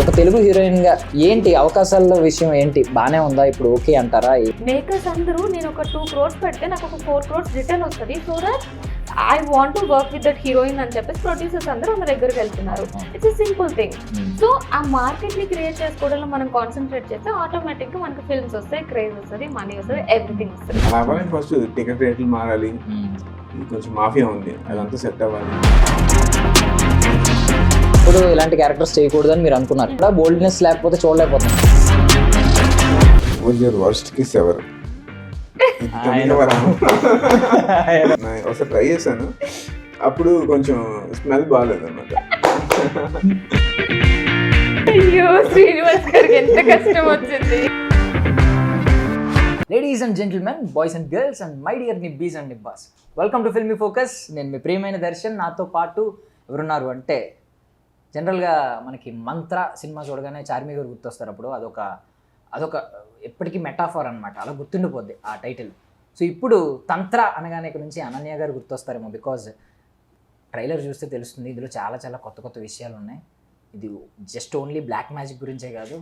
ఒక తెలుగు హీరోయిన్ గా ఏంటి అవకాశాల విషయం ఏంటి, బానే ఉందా ఇప్పుడు, ఓకే అంటారా? మేకర్స్ అందరూ నేను ఒక 2 crores పెడితే నాకు ఒక 4 crores రిటర్న్ వస్తుంది, so that I want to work with that heroine అని చెప్పేసి ప్రొడ్యూసర్స్ అందరూ మన దగ్గరికి వెళ్తున్నారు. It's a simple thing. So ఆ మార్కెట్ ని క్రియేట్ చేసుకోవడంలో మనం కాన్సన్ట్రేట్ చేస్తే ఆటోమేటిక్ గా మనకి ఫిల్మ్స్ వస్తాయి, క్రేజ్ వస్తుంది, మనీ వస్తుంది, ఎవ్రీథింగ్ వస్తుంది. అలా ఫస్ట్ టికెట్ రేట్లు మారాలి, కొంచెం మాఫియా ఉంది, అదంతా సెట్ అవ్వాలి. ఇప్పుడు ఇలాంటి క్యారెక్టర్స్ చేయకూడదని మీరు అనుకున్నారు, ఇప్పుడు బోల్డ్నెస్ లేకపోతే చూడలేకపోతున్నారు. వర్స్ట్ కిస్ ఎవరు ఒకసారి ట్రై చేశాను, అప్పుడు కొంచెం స్మెల్ బాగాలేదు అన్నమాట. అయ్యో శ్రీనివాస్ గారికి ఎంత కష్టం వచ్చింది. Ladies and gentlemen, boys and girls and my dear నిబ్బీస్ అండ్ నిబ్బాస్, వెల్కమ్ టు ఫిల్మీ ఫోకస్. నేను మీ ప్రియమైన దర్శన్. నాతో పాటు ఎవరున్నారు అంటే, జనరల్గా మనకి మంత్ర సినిమా చూడగానే చార్మి గారు గుర్తొస్తారు. అప్పుడు అదొక ఎప్పటికీ మెటాఫర్ అనమాట, అలా గుర్తుండిపోద్ది ఆ టైటిల్. సో ఇప్పుడు తంత్ర అనగానే ఇక్కడ నుంచి అనన్య గారు గుర్తొస్తారేమో, బికాజ్ ట్రైలర్ చూస్తే తెలుస్తుంది ఇందులో చాలా చాలా కొత్త కొత్త విషయాలు ఉన్నాయి. ఇది జస్ట్ ఓన్లీ బ్లాక్ మ్యాజిక్ గురించే కాదు,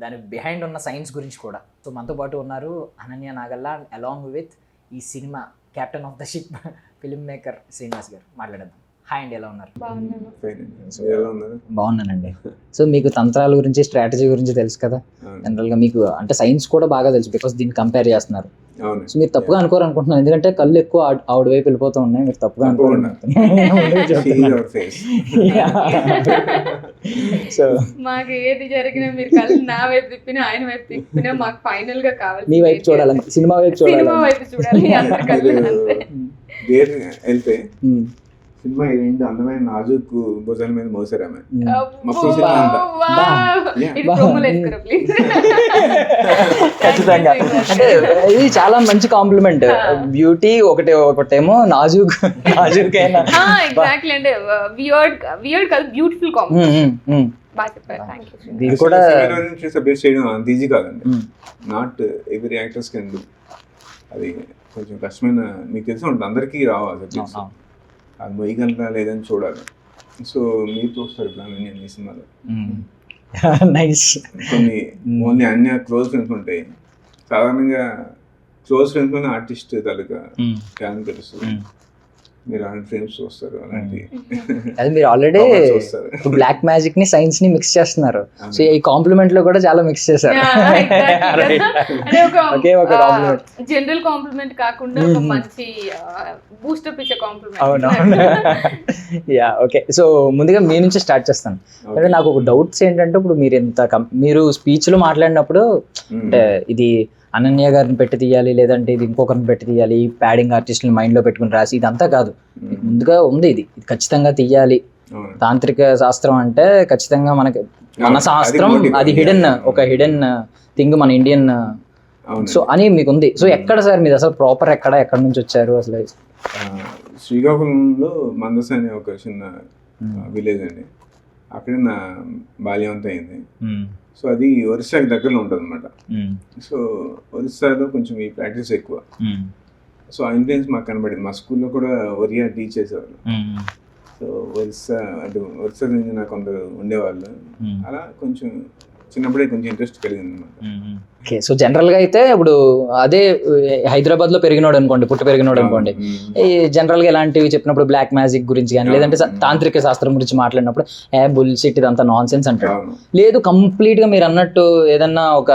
దాని బిహైండ్ ఉన్న సైన్స్ గురించి కూడా. సో మనతో పాటు ఉన్నారు అనన్య నాగల్లా, అలాంగ్ విత్ ఈ cinema captain of the ship film maker Srinivas గారు. మాట్లాడదాం. హాయ్ అండి, ఎలా ఉన్నారు? బాగున్నానండి. సో మీకు తంత్రాల గురించి, స్ట్రాటజీ గురించి తెలుసు కదా జనరల్గా, మీకు అంటే సైన్స్ కూడా బాగా తెలుసు, బికాస్ దీన్ని కంపేర్ చేస్తున్నారు. సో మీరు తప్పుగా అనుకోరు అనుకుంటున్నాను, ఎందుకంటే కళ్ళు ఎక్కువ ఆవిడ వైపు వెళ్ళిపోతూ ఉన్నాయి, మీరు తప్పుగా అనుకోరు. సో మాకు ఏది జరిగినా మీరు కళ్ళు నా వైపు తిప్పినా ఆయన వైపు తిప్పినా మాకు ఫైనల్ గా కావాలి మీ వైపు చూడాలని, సినిమా వైపు చూడాలి. వెళ్తే సినిమా రెండు అందమైన నాజుకు భుజాల మీద మోసారు ఆమె. ఖచ్చితంగా, అంటే ఇది చాలా మంచి కాంప్లిమెంట్. బ్యూటీ ఒకటేమో నాజుక్ అయినా బ్యూటిఫుల్ ఇది కూడా సబ్జెక్ట్ చేయడం అంత ఈజీ కాదండి. Not every actors can do. అది కొంచెం కష్టమైన, మీకు తెలిసి ఉంటుంది, అందరికీ రావాలి అది మొయ్యగలరా లేదని చూడాలి. సో మీరు చూస్తారు ఇప్పుడు అన్ని సినిమాలో కొన్ని ఓన్లీ అన్ని క్లోజ్ ఫ్రెండ్స్ ఉంటాయి. సాధారణంగా క్లోజ్ ఫ్రెండ్స్ లోనే ఆర్టిస్ట్ తాలూకా టాలెంట్ తెలుస్తుంది. మీరు అలాంటి ఫ్రేమ్స్ చూస్తారు, అలాంటి అది మీరు ఆల్రెడీ బ్లాక్ మ్యాజిక్ ని సైన్స్ ని మిక్స్ చేస్తున్నారు. సో ఈ కాంప్లిమెంట్ లో కూడా చాలా మిక్స్ చేశారు. ఒకే ఒక కాంప్లిమెంట్, జనరల్ కాంప్లిమెంట్ కాకుండా ఒక మంచి బూస్టప్ ఇచ్చే కాంప్లిమెంట్. అవునవును. Yeah okay. సో ముందుగా మీ నుంచి స్టార్ట్ చేస్తాను. అంటే నాకు ఒక డౌట్స్ ఏంటంటే, ఇప్పుడు మీరు స్పీచ్ లో మాట్లాడినప్పుడు అంటే ఇది అనన్య గారిని పెట్టి తీయాలి, లేదంటే ఇది ఇంకొకరిని పెట్టి తీయాలి, ప్యాడింగ్ ఆర్టిస్ట్ని మైండ్లో పెట్టుకుని రాసి ఇదంతా కాదు, ముందుగా ఉంది ఇది ఖచ్చితంగా తీయాలి. తాంత్రిక శాస్త్రం అంటే ఖచ్చితంగా మన శాస్త్రం, అది హిడెన్ థింగ్ మన ఇండియన్. సో అని మీకు ఉంది. సో ఎక్కడ సార్ మీది అసలు ప్రాపర్ ఎక్కడ నుంచి వచ్చారు అసలు? శ్రీకాకుళంలో మందస అనే ఒక చిన్న విలేజ్ అండి, అక్కడే నా బాల్యం అంతా అయింది. సో అది ఒరిస్సాకి దగ్గరలో ఉంటుంది అనమాట. సో ఒరిస్సాలో కొంచెం ఈ ప్రాక్టీస్ ఎక్కువ. సో ఆ ఇన్ఫ్లుయెన్స్ మాకు కనబడింది. మా స్కూల్లో కూడా ఒరియా టీచ్ చేసేవాళ్ళు. సో ఒరిస్సా నుంచి నాకు కొందరు ఉండేవాళ్ళు. అలా కొంచెం చిన్నప్పుడే కొంచెం ఇంట్రెస్ట్ కలిగింది అనమాట. ఓకే. సో జనరల్గా అయితే ఇప్పుడు అదే హైదరాబాద్లో పెరిగినోడు అనుకోండి, ఈ జనరల్గా ఇలాంటివి చెప్పినప్పుడు బ్లాక్ మ్యాజిక్ గురించి కానీ, లేదంటే తాంత్రిక శాస్త్రం గురించి మాట్లాడినప్పుడు బుల్షిట్ ఇదంతా నాన్ సెన్స్ అంటారు. లేదు, కంప్లీట్గా మీరు అన్నట్టు ఏదన్నా ఒక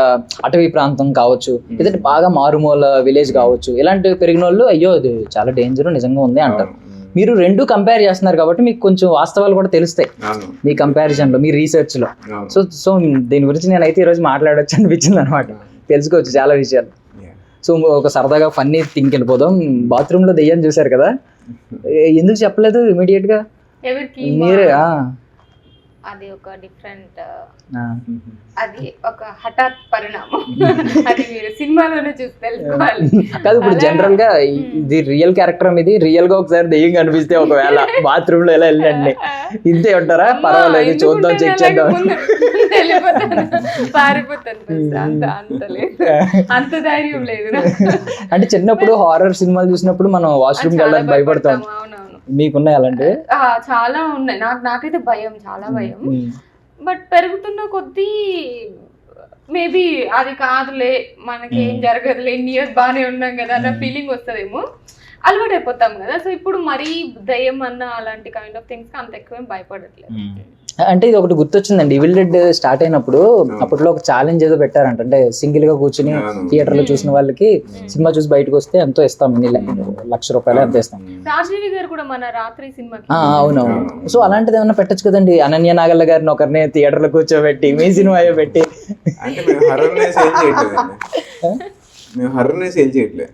అటవీ ప్రాంతం కావచ్చు, లేదంటే బాగా మారుమూల విలేజ్ కావచ్చు, ఇలాంటివి పెరిగిన వాళ్ళు అయ్యో ఇది చాలా డేంజర్ నిజంగా ఉంది అంటారు. మీరు రెండు కంపేర్ చేస్తున్నారు కాబట్టి మీకు కొంచెం వాస్తవాలు కూడా తెలుస్తాయి మీ కంపారిజన్లో, మీ రీసెర్చ్లో. సో దీని గురించి నేనైతే ఈరోజు మాట్లాడవచ్చు అనిపించింది అనమాట, తెలుసుకోవచ్చు చాలా విషయాలు. సో ఒక సరదాగా ఫన్నీ థింక్ వెళ్ళిపోదాం. బాత్రూంలో దెయ్యాన్ని చూశారు కదా, ఎందుకు చెప్పలేదు ఇమీడియట్గా మీరే? అది ఒక డిఫరెంట్, అది ఒక హఠాత్ పరిణామం. అది మీరు సినిమాలోనే చూసి తెలుసుకోవాలి. కాదు, ఇప్పుడు జనరల్ గా ఇది రియల్ క్యారెక్టర్, ఇది రియల్ గా ఒకసారి దెయ్యం కనిపిస్తే ఒకవేళ బాత్రూమ్ లో ఎలా వెళ్ళండి ఇంతే ఉంటారా? పర్వాలేదు, చూద్దాం, చెక్ చేద్దాం, పారిపోతాను. అంత ధైర్యం లేదు. అంటే చిన్నప్పుడు హారర్ సినిమాలు చూసినప్పుడు మనం వాష్రూమ్ వెళ్ళడానికి భయపడతాం. మీకున్నాయి అలాంటివి? చాలా ఉన్నాయి. నాకైతే భయం, చాలా భయం. బట్ పెరుగుతున్న కొద్దీ మేబీ అది కాదులే, మనకి ఏం జరగదులే, ఇన్ని ఇయర్స్ బాగానే ఉన్నాం కదా అన్న ఫీలింగ్ వస్తుందేమో, అలవాటు అయిపోతాం కదా. సో ఇప్పుడు మరీ దయ్యం అన్న అలాంటి కైండ్ ఆఫ్ థింగ్స్ అంత ఎక్కువ భయపడట్లేదు. అంటే ఇది ఒకటి గుర్తొచ్చిందండి, ఈవిల్ డెడ్ స్టార్ట్ అయినప్పుడు అప్పట్లో ఒక ఛాలెంజ్ ఏదో పెట్టారంట, అంటే సింగిల్ గా కూర్చుని థియేటర్ లో చూసిన వాళ్ళకి సినిమా చూసి బయటకు వస్తే ఎంతో ఇస్తాం, ఇన్ని ₹1,00,000 ఎంత ఇస్తాం. రాజీవి గారు కూడా మన రాత్రి సినిమాకి. అవునవును. సో అలాంటిది ఏమన్నా పెట్టచ్చు కదండి, అనన్య నాగల్ల గారిని ఒకరిని థియేటర్ లో కూర్చోబెట్టి మీ సినిమా పెట్టి. అంటే మేము హర్రర్నే సేల్ చేయట్లేదు,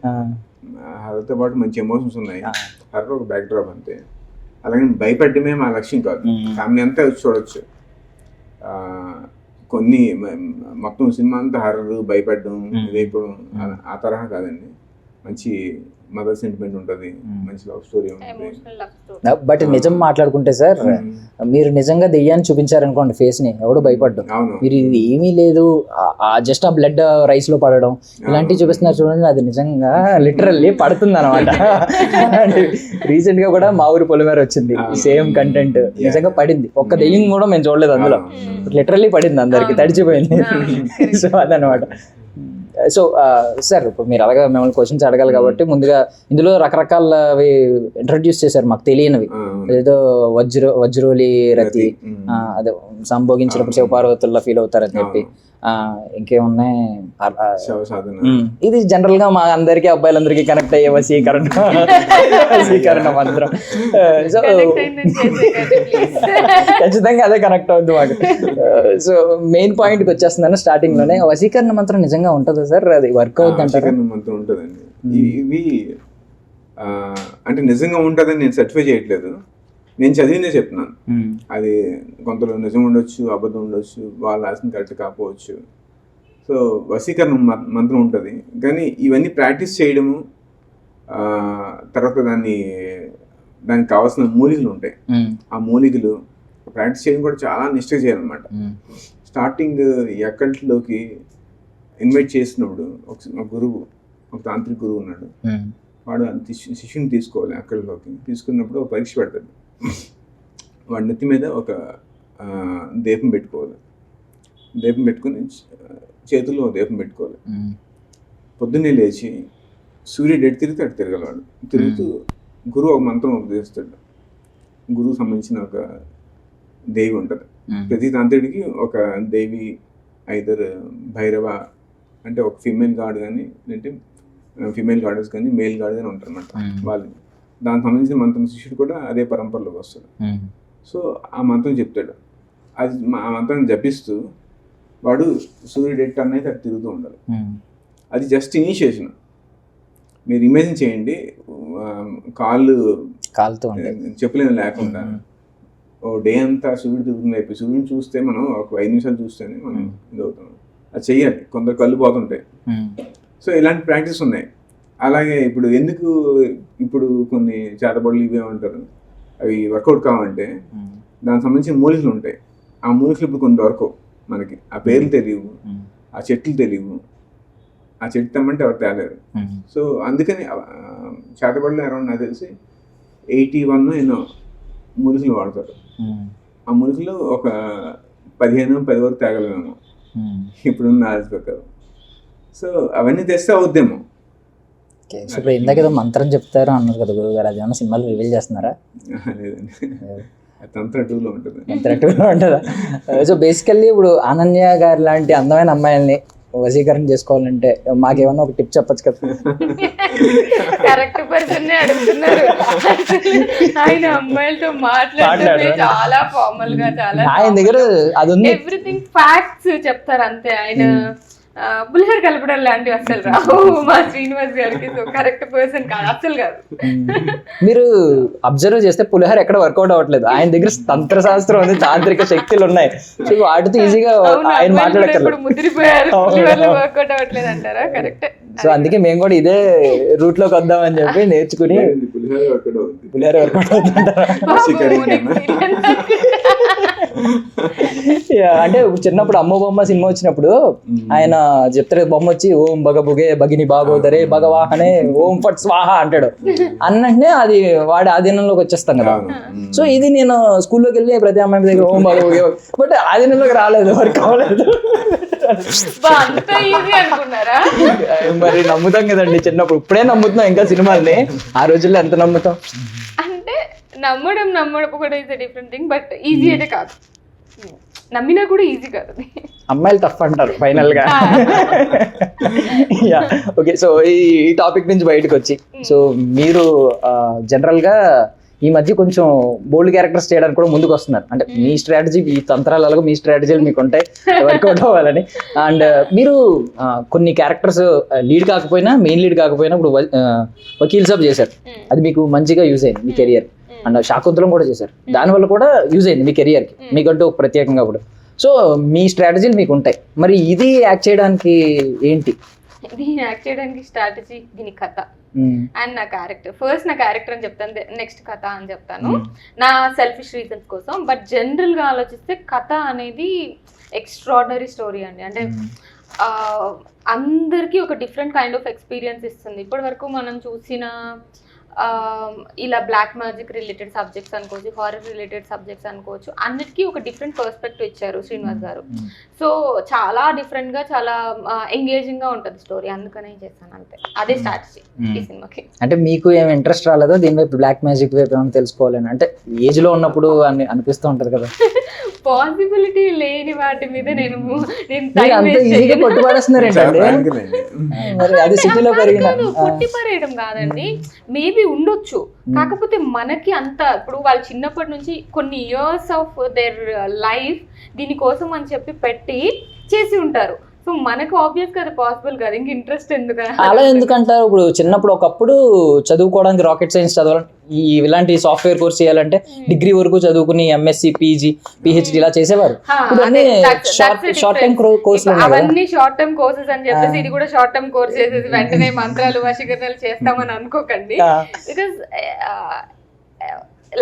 హర్రర్తో పాటు మంచి ఎమోషన్స్ ఉన్నాయి. హర్రర్ ఒక బ్యాక్ డ్రాప్ అంతే, అలాగే భయపడ్డమే మా లక్ష్యం కాదు. ఫ్యామిలీ అంతా వచ్చి చూడొచ్చు. కొన్ని మొత్తం సినిమా అంతా హర్రర్ భయపడడం ఇదైపోవడం ఆ తరహా కాదండి. మంచి మదర్ సెంటిమెంట్ ఉంటుంది, మంచి లవ్ స్టోరీ ఉంటుంది. బట్ నిజం మాట్లాడుకుంటే సార్, మీరు నిజంగా దెయ్యాన్ని చూపించారనుకోండి ఫేస్ ని, ఎవడో భయపడ్డం. మీరు ఇది ఏమీ లేదు, జస్ట్ ఆ బ్లడ్ రైస్ లో పడడం ఇలాంటివి చూపిస్తున్నారు చూడండి, అది నిజంగా లిటరల్లీ పడుతుంది అనమాట. రీసెంట్ గా కూడా మా ఊరి పొలిమేర వచ్చింది, సేమ్ కంటెంట్ నిజంగా పడింది. ఒక్క దెయ్యం కూడా మేము చూడలేదు అందులో, లిటరల్లీ పడింది, అందరికి తడిచిపోయింది. సో అదనమాట. సో సార్, ఇప్పుడు మీరు అలాగా మిమ్మల్ని క్వశ్చన్స్ అడగాలి కాబట్టి ముందుగా ఇందులో రకరకాలవి ఇంట్రడ్యూస్ చేశారు మాకు తెలియనివి. ఏదో వజ్రోలి రతి, అదే సంభోగించినప్పుడు శివపార్వతుల్లో ఫీల్ అవుతారని చెప్పి, ఇంకేమున్నాయి, ఇది జనరల్ గా మా అందరికి అబ్బాయిలందరికీ కనెక్ట్ అయ్యే వశీకరణ మంత్రం. సో ఖచ్చితంగా అదే కనెక్ట్ అవుతుంది మాకు. సో మెయిన్ పాయింట్కి వచ్చేస్తున్నాను స్టార్టింగ్ లోనే, వశీకరణ మంత్రం నిజంగా ఉంటుందా సార్, అది వర్క్ అవుతుంది అంటారా? మంత్రం ఉంటుందండి. ఇవి అంటే నిజంగా ఉంటుందని నేను సర్టిఫై చేయట్లేదు, నేను చదివిందే చెప్తున్నాను. అది కొంతలో నిజం ఉండొచ్చు, అబద్ధం ఉండొచ్చు, వాళ్ళు రాసిన కరెక్ట్ కాకపోవచ్చు. సో వశీకరణ మంత్రం ఉంటుంది, కానీ ఇవన్నీ ప్రాక్టీస్ చేయడము, తర్వాత దానికి కావాల్సిన మూలికలు ఉంటాయి. ఆ మూలికలు ప్రాక్టీస్ చేయడం కూడా చాలా నిష్ఠగా చేయాలన్నమాట. స్టార్టింగ్ ఎక్కడిలోకి ఇన్వైట్ చేసినప్పుడు ఒక గురువు, ఒక తాంత్రిక గురువు ఉన్నాడు, వాడు శిష్యుని తీసుకోవాలి. అక్కడిలోకి తీసుకున్నప్పుడు ఒక పరీక్ష పెడతాడు. వాడి నెత్తి మీద ఒక దీపం పెట్టుకోవాలి, దీపం పెట్టుకుని చేతుల్లో దీపం పెట్టుకోవాలి. పొద్దున్నే లేచి సూర్యుడు ఎటు తిరిగితే అటు తిరగలవాడు. తిరుగుతూ గురువు ఒక మంత్రం ఉపదేశిస్తాడు. గురువుకు సంబంధించిన ఒక దేవి ఉంటుంది. ప్రతి తాంత్రికుడికి ఒక దేవి, ఐదర్ భైరవ అంటే ఒక ఫీమేల్ గాడ్ కానీ, లేదంటే ఫీమేల్ గాడెస్ కానీ, మేల్ గాడ్ కానీ ఉంటారు అన్నమాట. వాళ్ళు దానికి సంబంధించిన మంత్రం శిష్యుడు కూడా అదే పరంపరలోకి వస్తాడు. సో ఆ మంత్రం చెప్తాడు. అది ఆ మంత్రాన్ని జపిస్తూ వాడు సూర్యుడు ఎట్టు అనేది అటు తిరుగుతూ ఉండాలి. అది జస్ట్ ఇనిషియేషన్. మీరు ఇమేజిన్ చేయండి, కాలుతో చెప్పులేని లేకుండా ఓ డే అంతా సూర్యుడు తిరుగుతుంది అయిపోయి, సూర్యుడిని చూస్తే మనం ఒక 5 నిమిషాలు చూస్తేనే మనం ఇదవుతాం. అది చెయ్యాలి, కొందరు కళ్ళు పోతుంటాయి. సో ఇలాంటి ప్రాక్టీస్ ఉన్నాయి. అలాగే ఇప్పుడు కొన్ని చేతబడులు ఇవే ఉంటారు, అవి వర్కౌట్ కావాలంటే దానికి సంబంధించిన మూలికలు ఉంటాయి. ఆ మూలికలు ఇప్పుడు కొన్ని దొరకవు మనకి, ఆ పేర్లు తెలియవు, ఆ చెట్లు తెలియవు, ఆ చెట్టు తెమ్మంటే ఎవరు తేలేరు. సో అందుకని చేతబడులు అరౌండ్ నాకు తెలిసి 81 ఎన్నో మూలికలు వాడతారు. ఆ మూలికలు ఒక 15-10 వరకు తేగలమేమో ఇప్పుడున్న నాలెడ్జ్ ప్రకారం. సో అవన్నీ తెస్తే అవుద్దేమో. ఇప్పుడు ఇందాక ఏదో మంత్రం చెప్తారు అన్నారు కదా గురువు గారు, అది ఏమన్నా సినిమాలు రివీల్ చేస్తున్నారా? లేదండి, తంత్ర 2లో ఉంటుంది. తంత్ర 2లో ఉంటుందా? సో బేసికల్లీ ఇప్పుడు అనన్య గారు లాంటి అందమైన అమ్మాయిల్ని వశీకరణ చేసుకోవాలంటే మాకేమన్నా ఒక టిప్ చెప్పచ్చు కదా? కరెక్ట్ పర్సన్ అడుగుతున్నారు. ఆయన అమ్మాయిలతో మాట్లాడితే చాలా ఫార్మల్ గా, చాలా ఆయన దగ్గర అది ఉంది, ఎవ్రీథింగ్ ఫ్యాక్ట్స్ చెప్తారు అంతే. ఆయన పులిహోర కలపడం లాంటివి అసలు రావు మా శ్రీనివాస్ గారికి. సో కరెక్ట్ పర్సన్ కాదు, అసలు కాదు. మీరు అబ్జర్వ్ చేస్తే పులిహోర ఎక్కడ వర్కౌట్ అవ్వట్లేదు, ఆయన దగ్గర తంత్ర శాస్త్రం ఉంది, తాంత్రిక శక్తులు ఉన్నాయి. సో వాటితో ఈజీగా ఆయన మాట్లాడక్కర్లేదు, ముదిరిపోయారు, వర్కౌట్ అవ్వట్లేదు అంటారా? కరెక్ట్. సో అందుకే మేము కూడా ఇదే రూట్ లోకి వద్దామని చెప్పి నేర్చుకుని పులిహోర వర్కౌట్ పులిహోర వర్కౌట్ అవుతుంటారా? అంటే చిన్నప్పుడు అమ్మ బొమ్మ సినిమా వచ్చినప్పుడు ఆయన చెప్తాడు, బొమ్మ వచ్చి ఓం భగ బుగే భగిని బాగోదరే భగవాహనే ఓం ఫట్ స్వాహ అంటాడు. అన్నంటే అది వాడి ఆధీనంలోకి వచ్చేస్తాం కదా. సో ఇది నేను స్కూల్లోకి వెళ్ళి ప్రతి అమ్మాయి దగ్గర ఓం భగ బుగే, బట్ ఆధీనంలోకి రాలేదు, ఎవరికి కావలేదు. అంత ఈజీ అనుకున్నారా? మరి నమ్ముతాం కదండి చిన్నప్పుడు, ఇప్పుడే నమ్ముతున్నాం ఇంకా సినిమాల్ని, ఆ రోజుల్లో ఎంత నమ్ముతాం. అంటే నమ్మడం కూడా is different thing, but easy అయితే కాదు, నమ్మినా కూడా ఈజీ కాదు అది. అమ్మాయిలు టఫ్ అంటారు ఫైనల్ గా. ఓకే, సో ఈ టాపిక్ నుంచి బయటకు వచ్చి, సో మీరు జనరల్ గా ఈ మధ్య కొంచెం బోల్డ్ క్యారెక్టర్స్ చేయడానికి కూడా ముందుకు వస్తున్నారు. అంటే మీ స్ట్రాటజీ, ఈ తంత్రాలు అలాగే మీ స్ట్రాటజీలు మీకు ఉంటాయి వర్కౌట్ అవ్వాలని. అండ్ మీరు కొన్ని క్యారెక్టర్స్ లీడ్ కాకపోయినా, మెయిన్ లీడ్ కాకపోయినా ఇప్పుడు వకీల్ సాబ్ చేశారు, అది మీకు మంచిగా యూజ్ అయింది మీ కెరియర్. అండ్ శాకుంతలం కూడా చేశారు, దానివల్ల కూడా యూజ్ అయింది మీ కెరియర్కి, మీకంటూ ప్రత్యేకంగా ఇప్పుడు. సో మీ స్ట్రాటజీలు మీకు ఉంటాయి, మరి ఇది యాక్ట్ చేయడానికి ఏంటి? దీన్ని యాక్ట్ చేయడానికి స్ట్రాటజీ, దీని కథ అండ్ నా క్యారెక్టర్. ఫస్ట్ నా క్యారెక్టర్ అని చెప్తాను, నెక్స్ట్ కథ అని చెప్తాను, నా సెల్ఫిష్ రీజన్స్ కోసం. బట్ జనరల్ గా ఆలోచిస్తే కథ అనేది ఎక్స్ట్రాడినరీ స్టోరీ అండి. అంటే అందరికీ ఒక డిఫరెంట్ కైండ్ ఆఫ్ ఎక్స్పీరియన్స్ ఇస్తుంది. ఇప్పటి వరకు మనం చూసిన ఇలా బ్లాక్ మ్యాజిక్ రిలేటెడ్ సబ్జెక్ట్స్ అనుకోవచ్చు, హారర్ రిలేటెడ్ సబ్జెక్ట్స్ అనుకోవచ్చు, అన్నిటికీ ఒక డిఫరెంట్ పర్స్పెక్టివ్ ఇచ్చారు శ్రీనివాస్ గారు. సో చాలా డిఫరెంట్ గా, చాలా ఎంగేజింగ్ గా ఉంటుంది స్టోరీ, అందుకనే చేశాను అంతే. అదే స్ట్రాటజీ ఈ సినిమాకి. అంటే మీకు ఏమి ఇంట్రెస్ట్ రాలేదో దీని వైపు, బ్లాక్ మ్యాజిక్ వైపు ఏమైనా తెలుసుకోవాలని? అంటే ఏజ్ లో ఉన్నప్పుడు అనిపిస్తూ ఉంటది కదా, పాసిబిలిటీ లేని వాటి మీద నేను పట్టుబడేస్తున్నారు ఏంటండి? మరి అది సిటీలో పెరిగిన పుట్టి పరేయడం కాదండి, మేబీ ఉండొచ్చు. కాకపోతే మనకి అంత, ఇప్పుడు వాళ్ళు చిన్నప్పటి నుంచి కొన్ని ఇయర్స్ ఆఫ్ దేర్ లైఫ్ దీనికోసం అని చెప్పి పెట్టి చేసి ఉంటారు. సో మనకు ఆబ్వియస్ గా అది పాసిబుల్ కాదు, ఇంక ఇంట్రెస్ట్ ఎందుకు అలా ఎందుకంటారు? ఇప్పుడు చిన్నప్పుడు ఒకప్పుడు చదువుకోవడానికి రాకెట్ సైన్స్ చదవాలంటే, ఇలాంటి సాఫ్ట్వేర్ కోర్స్ చేయాలంటే డిగ్రీ వరకు చదువుకుని ఎంఎస్సి, పీజీ, పిహెచ్డి ఇలా చేసేవారు. షార్ట్ టర్మ్ కోర్స్, అవన్నీ షార్ట్ టర్మ్ కోర్సెస్ అని చెప్పేసి ఇది కూడా షార్ట్ టర్మ్ కోర్స్ చేసేసి వెంటనే మంత్రాలు వశీకరణలు చేస్తామని అనుకోకండి. బికాస్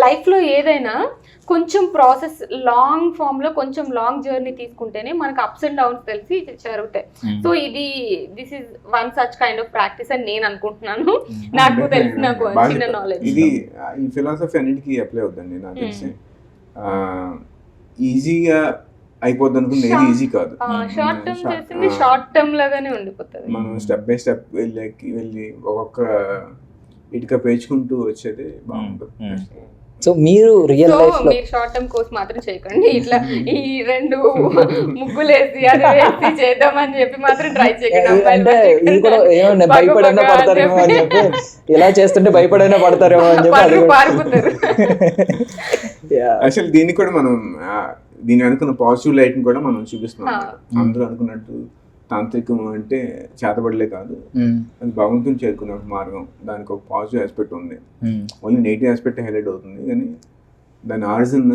లైఫ్ లో ఏదైనా కొంచెం ప్రాసెస్, లాంగ్ ఫామ్ లో కొంచెం లాంగ్ జర్నీ తీసుకుంటేనే మనకు అప్స్ అండ్ డౌన్స్ తెలిసి జరుగుతాయి. So this is one such kind of practice అని నేను అనుకుంటున్నాను. నాకు తెలిసిన చిన్న నాలెడ్జ్. ఇది ఈ ఫిలాసఫీ అన్నిటికీ అప్లై అవుతుంది నాకు తెలిసి. ఈజీగా అయిపోద్ది అనుకుంది, ఏది ఈజీ కాదు. షార్ట్ టర్మ్ చేసింది షార్ట్ టర్మ్ లాగానే ఉండిపోతుంది. మనం స్టెప్ బై స్టెప్ వెళ్ళి ఒక్కొక్క ఇటుక పేర్చుకుంటూ వచ్చేది బాగుంటుంది. సో మీరు రియల్ లైఫ్ లో మీరు షార్ట్ టర్మ్ కోర్స్ మాత్రం చేయకండి, ఇట్లా ఈ రెండు ముగ్గులేసి అది వేసి చేద్దామని చెప్పి మాత్రం ట్రై చేయకండి. అంటే ఇది కూడా ఏమన్నా భయపడైనా పడతారేమో అని చెప్పి, ఇలా చేస్తుంటే భయపడైనా పడతారేమో అని చెప్పి పారిపోతారు. అసలు దీన్ని కూడా మనం, దీని అనుకున్న పాజిటివ్ లైట్ ని కూడా మనం చూపిస్తున్నాం. అందరూ అనుకున్నట్టు తాంత్రికం అంటే చేతబడలే కాదు, అది భగవంతుని చేరుకునే ఒక మార్గం. దానికి ఒక పాజిటివ్ ఆస్పెక్ట్ ఉంది, ఓన్లీ నెగిటివ్ ఆస్పెక్ట్ హైలైట్ అవుతుంది, కానీ దాని ఆరిజిన్